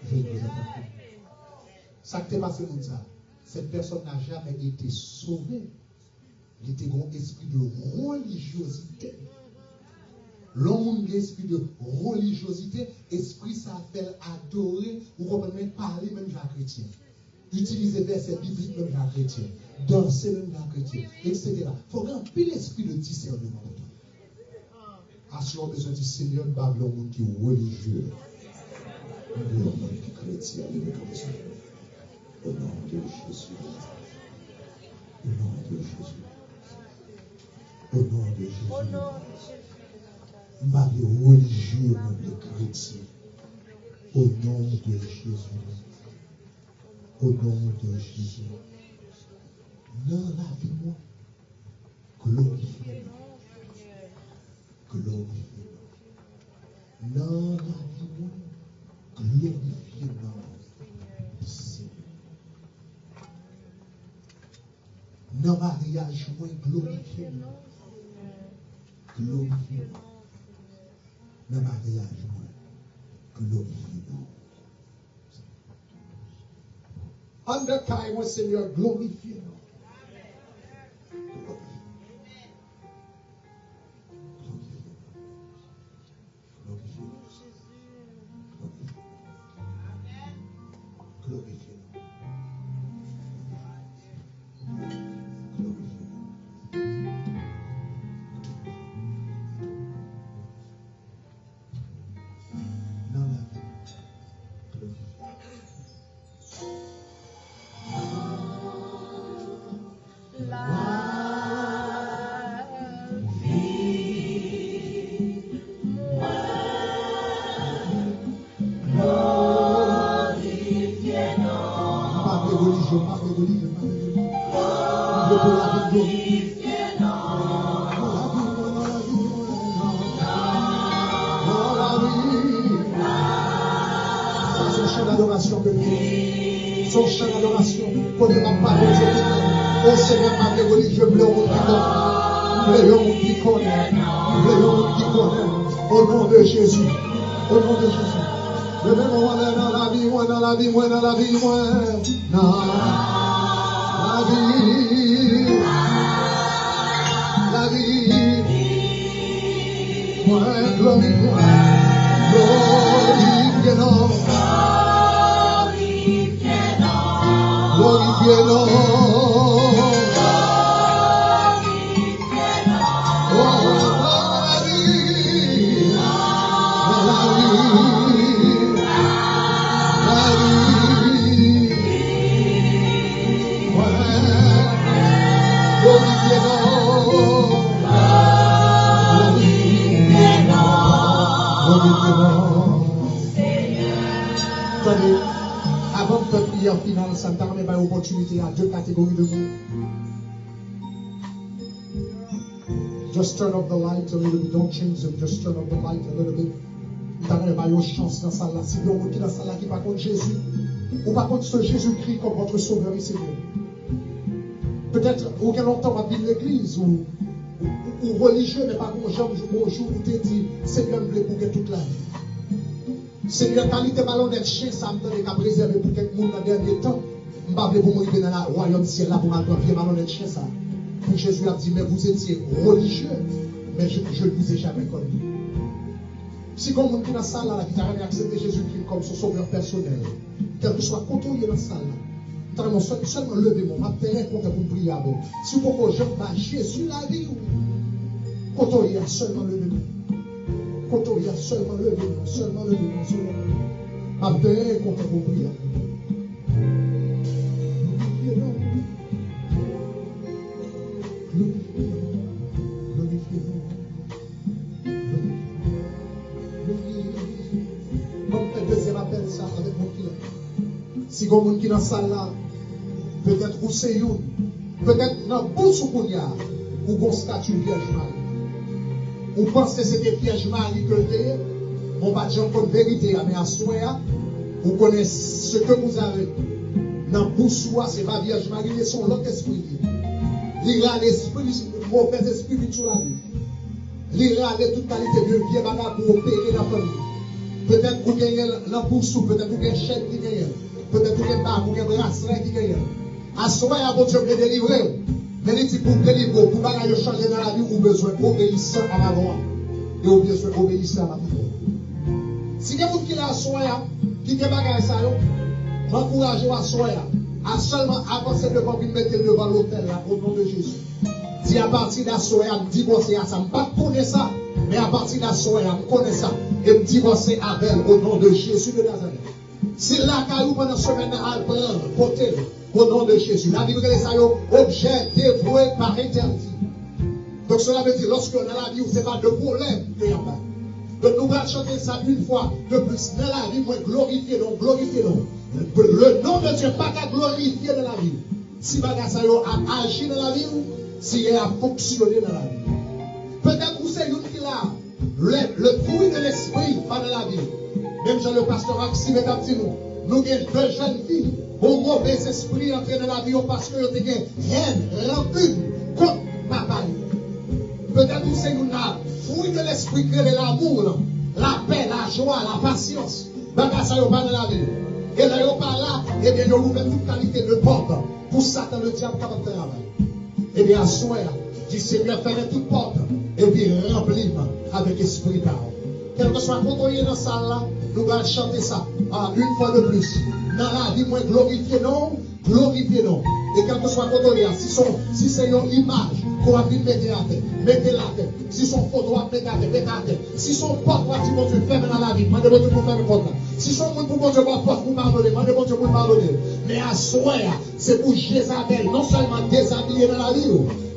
Je vais vous apporter. Ça qui t'est passé comme ça. Cette personne n'a jamais été sauvée. Il était un esprit de religiosité. L'homme a l'esprit de religiosité, esprit ça fait adorer, ou comprenez, parler même à chrétien. Utiliser versets bibliques même à chrétien. Danser même à chrétien, etc. Il faut qu'il y ait l'esprit de discernement. À ce moment besoin du Seigneur, pas le monde qui est religieux. Chrétien, au nom de Jésus. Au nom de Jésus. Au nom de Jésus. Marie religieux, les chrétiens. Au nom de Jésus. Au nom de Jésus. Dans la vie, moi, glorifiez-le. Glorifiez-le. Dans la vie, moi, glorifiez-le. Dans le mariage, moi, glorifiez-le. Glorifiez-le. Dans le mariage, moi, glorifiez-le. En de caille, moi, Seigneur, glorifiez-le. Son chant d'adoration, connaît ma parole, au Seigneur, ma religion, le monde qui connaît, au nom de Jésus, au nom de Jésus. Le même moment dans la vie, moi, dans la vie, moi, dans la vie, moi, dans la vie, moi, glorifiez, non. Glorifiez-le. Oh, la vie. La vie. La vie. Ouais. Glorifiez-le. Glorifiez-le. Attendez. Avant de faire prière finale, ça ne permet pas l'opportunité à deux catégories de monde. Just turn off the light a little bit. Don't change them. Just turn off the light a little bit. Il n'y a pas de chance dans la salle là. Si vous avez dans la salle là qui pas contre Jésus, ou pas contre ce Jésus-Christ comme votre sauveur et Seigneur. Peut-être, auquel longtemps, à vivre l'église, ou religieux, mais pas comme bonjour, ou t'es dit, Seigneur, me plaît pour que toute la vie. Seigneur, qualité malhonnête, chien, ça me donne qu'à préserver pour quelqu'un dans le dernier temps. Je ne vais pas pour mourir dans le royaume ciel là pour m'attraper malhonnête, chien, ça. Puis Jésus a dit, mais vous étiez religieux, mais je ne vous ai jamais connu. Si comme monde qui est dans la salle là, qui t'a accepté Jésus-Christ comme son sauveur personnel, quel que soit côté dans la salle là, seulement levez-moi, ma terre pour vous prier avec. Si vous pouvez, je vais Jésus la vie, côté seulement levez-moi. Quand il y a seulement le démon, seulement le démon, seulement le démon. Ma paix contre vos prières. Glorifiez-le. Glorifiez-le. Comme fait deuxième appel ça avec mon client. Si vous avez qui dans la salle là, peut-être vous c'est une, peut-être dans le bout sous qu'on y a, ou qu'on statue Vierge Marie. Vous pensez que c'était Vierge Marie que c'était? On va dire une vérité, mais à soi, vous connaissez ce que vous avez. Dans le soi, ce n'est pas Vierge Marie, mais son l'autre esprit. Il a l'esprit, mauvais esprit sur la vie. Il a toute qualité de vie pour opérer la famille. Peut-être que vous gagnez la pousse, peut-être que vous gagnez chaîne qui gagne, peut-être que vous gagnez pas, vous gagnez bracelet qui gagne. À soi, vous Dieu peut délivrer. Mais il dit pour délivrer, pour ne changer dans la vie, vous avez besoin d'obéissant à la loi. Et vous avez besoin d'obéissant à la vie. Si vous avez qui la soya, qui est bagage ça, m'encouragez à soya, à seulement avancer devant vous mettre devant l'hôtel là, au nom de Jésus. Si à partir de la soya, me dit bon c'est ça, je ne connais pas ça, mais à partir de la soya, je connais ça. et me divorcer avec au nom de Jésus de Nazareth. Si la caillou pendant semaine à prendre, porter au nom de Jésus. La Bible les objet dévoué par interdit. Donc cela veut dire lorsque dans la vie, ce n'est pas de problème qu'il y a pas. Donc nous allons chanter ça une fois de plus. Dans la vie, moi glorifier non, glorifier non. Le nom de Dieu pas qu'à glorifier dans la vie. Si bagage a agi dans la vie, si il a fonctionné dans la vie. Peut-être que c'est une qui l'a. Le fruit de l'esprit pas dans la vie. Même Jean le pasteur Maxime est dit nous avons deux jeunes filles, au mauvais esprit entré dans la vie parce que nous avons haine, rancune contre papa. Peut-être que c'est une fruit de l'esprit qui est l'amour, la paix, la joie, la patience. Bagage ça pas dans la vie. Et là, il pas là, et bien, il ouvre toute qualité de porte pour Satan, le diable, capable de travailler. Et bien, à soi, dit Seigneur, fermez toute porte, et puis remplis-moi avec esprit parole. Quel que soit le dans ça là, nous allons chanter ça une fois de plus. Dans la vie, moi, glorifier non, glorifier non. Et quel que soit le si c'est une image qu'on va mettre la tête, mettez la tête. Si son photo, mettez la tête, mettez la tête. Si son porte, va dire, bon Dieu, ferme dans la vie, demandez bon Dieu pour faire le porte là. Si son monde pour bon Dieu, porte pour pardonner, demandez bon Dieu pour pardonner. Mais à soi, c'est pour Jézabel, non seulement déshabiller dans la vie,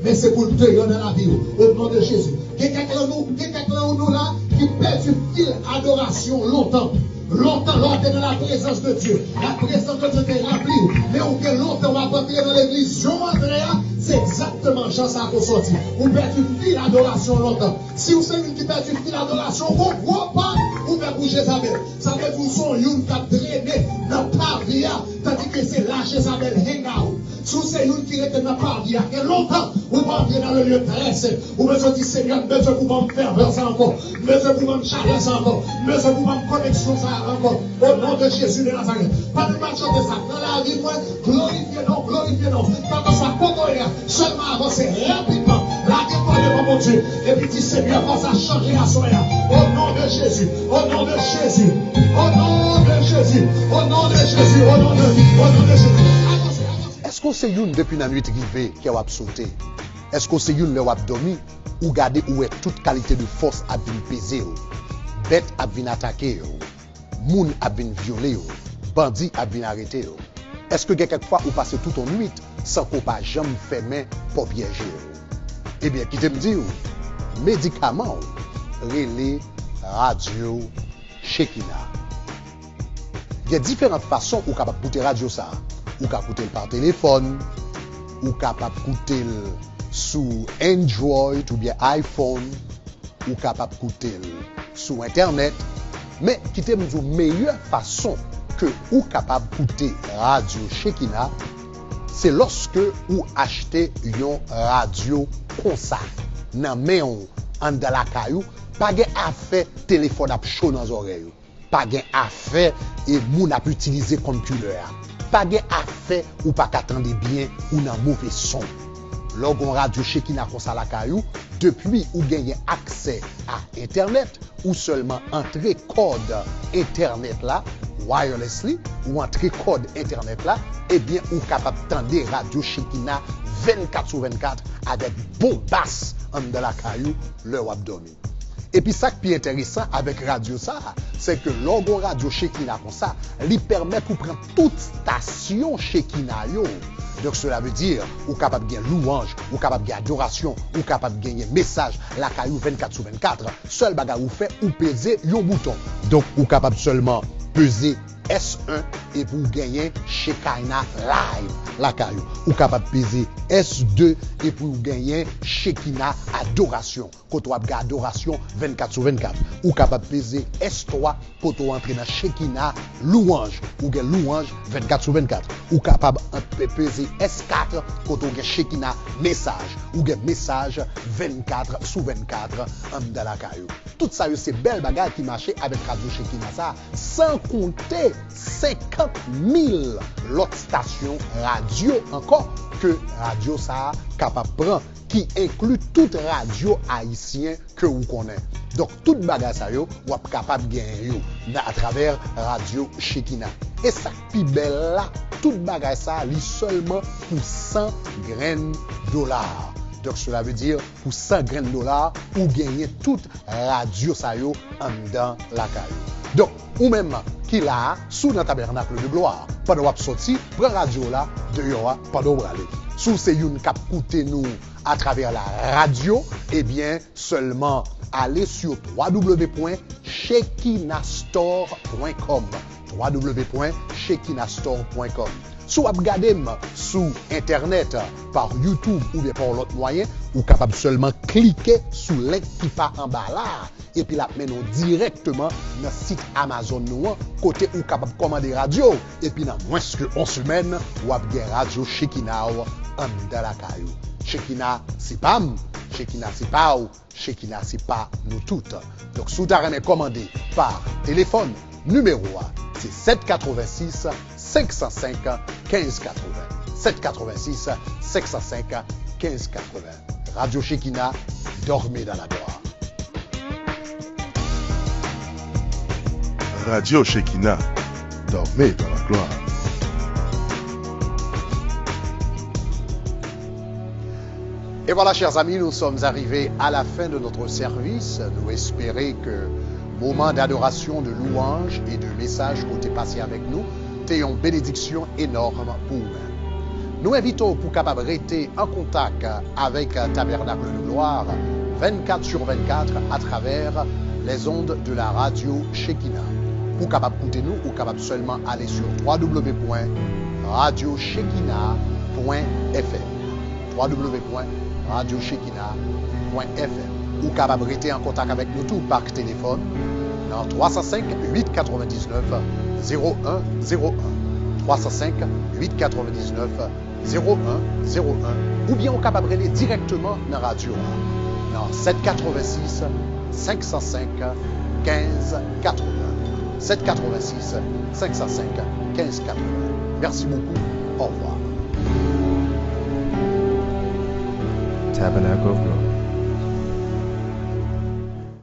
mais c'est pour te dans la vie, au nom de Jésus. Quelqu'un nous là, qui perd du fil adoration longtemps. Longtemps, l'on est dans la présence de Dieu. La présence de Dieu est remplie. Mais on est longtemps, on va rentrer dans l'église. Jean Andréa, c'est exactement Jean ça qu'on sortit. On perd du fil d'adoration longtemps. Si vous savez qui perd du fil d'adoration, on ne voit pas, vous pouvez bouger Jézabel. Ça veut dire que vous sont une qui a drainé dans le parvia, tandis que c'est là Jézabel hangout. Si vous savez une qui est dans le parvia, il y a longtemps, vous pouvez entrer dans le lieu très vous pouvez dire Seigneur, besoin pour me faire ça encore, besoin pour me chaleur ça encore, besoin pour me connexion ça encore, au nom de Jésus de Nazareth. Pas de marcher de ça. Dans la vie, moi, glorifiez non. Quand on soit contrôlé, seulement avancer rapidement. La décolle de mon Dieu. Et puis dit Seigneur, on va changer à soi. Au nom de Jésus. Au nom de Jésus. Au nom de Jésus. Au nom de Jésus. Au nom de Jésus. Est-ce que c'est une depuis la nuit rivée qui a sauté? Est-ce que c'est une le wap dormi? Ou garder où est toute qualité de force a bien pesé? Bête a bien attaqué? Moun a bien violé? Bandit a bien arrêté? Est-ce que quelquefois vous passez toute en nuit sans qu'on pas jamais fait main pour piéger? Eh bien, qui te me dit, médicaments, relais, radio, Shekinah. Il y a différentes façons où capable d'écouter radio ça. Ou capable d'écouter par téléphone, ou capable d'écouter sous Android ou bien iPhone, ou capable d'écouter sous Internet. Mais qui te me dit, meilleure façon que ou capable d'écouter radio Shekinah, c'est lorsque vous achetez une radio comme ça, dans main en dans la caillou, pas de affaire téléphone à chaud dans les oreilles, pas de affaire et moun a utiliser computer, pas de affaire ou pas qu'attendre bien ou dans mauvais son. Lorsqu'on radio Shekinah comme ça la caillou, depuis ou gagnez accès à internet ou seulement entrer code internet là wirelessly ou entrer code internet là, eh bien ou capable d'entendre radio Shekinah 24/24 avec bon basse en de la caillou le wap dormi. Et puis ça qui est intéressant avec radio ça, c'est que logo radio Shekinah comme ça, lui permet pour prendre toute station Shekinah yo. Donc cela veut dire ou capable de gagner louange, ou capable de gagner adoration, ou capable de gagner message la caillou 24/24. Seul bagage ou fait ou peser un bouton. Donc ou capable seulement peser S1 et pour gagner Shekinah Live la caillou. Ou capable peser S2 et pour gagner Shekinah Adoration. Quand on a adoration 24/24. Ou capable peser S3 pour entrer dans Shekinah Louange. Ou gagner louange 24/24. Ou capable peser S4 quand on a Shekinah Message. Ou gagner message 24/24 dans la caillou. Tout ça c'est belle bagarre qui marchait avec Radio Shekinah ça, sans compter 50 000 l'autre station radio encore que radio ça capable prendre qui inclut toute radio haïtien que vous connaissez. Donc toute bagage ça yo ou capable gagner à travers radio Shekinah. Et ça plus belle là, toute bagage ça li seulement pour $100. Donc, cela veut dire, pour 100 grains de dollars, ou gagner toute radio ça yo en dedans la caille. Donc, ou même qui là, sous le tabernacle de gloire, pendant qu'on sorti, prend radio là, dehors, pendant qu'on aller. Sous c'est une cap coûter nous à travers la radio, eh bien, seulement aller sur www.shekinastore.com. www.shekinastore.com. Si vous regardez sur Internet, par YouTube ou bien par l'autre moyen, vous êtes capable seulement cliquer sur le lien qui va en bas là. Et puis là, nous directement dans le site Amazon, côté où vous êtes capable de commander radio. Et puis dans moins que 11 semaines, vous avez radio Shekinah en dans la caillou. Shekinah, c'est pas nous. Shekinah, c'est pas vous. Shekinah, c'est pas nous toutes. Donc, si vous avez commandé par téléphone, numéro 1, c'est 786 505 1580. 786 505 1580. Radio Shekinah, dormez dans la gloire. Radio Shekinah, dormez dans la gloire. Et voilà, chers amis, nous sommes arrivés à la fin de notre service. Nous espérons que moment d'adoration, de louange et de message côté passé avec nous, t'es une bénédiction énorme pour nous. Nous invitons pour capable rester en contact avec Tabernacle de Gloire 24 sur 24 à travers les ondes de la radio Shekinah. Pour capable écouter nous, ou capable seulement aller sur www.radioshekinah.fm. www.radioshekinah.fm. Ou capable rester en contact avec nous tout par téléphone dans 305 899 0101. 305 899 0101. Ou bien on capable aller directement dans la radio dans 786 505 1580. 786 505 1580. Merci beaucoup. Au revoir. Tabernacle of Glory.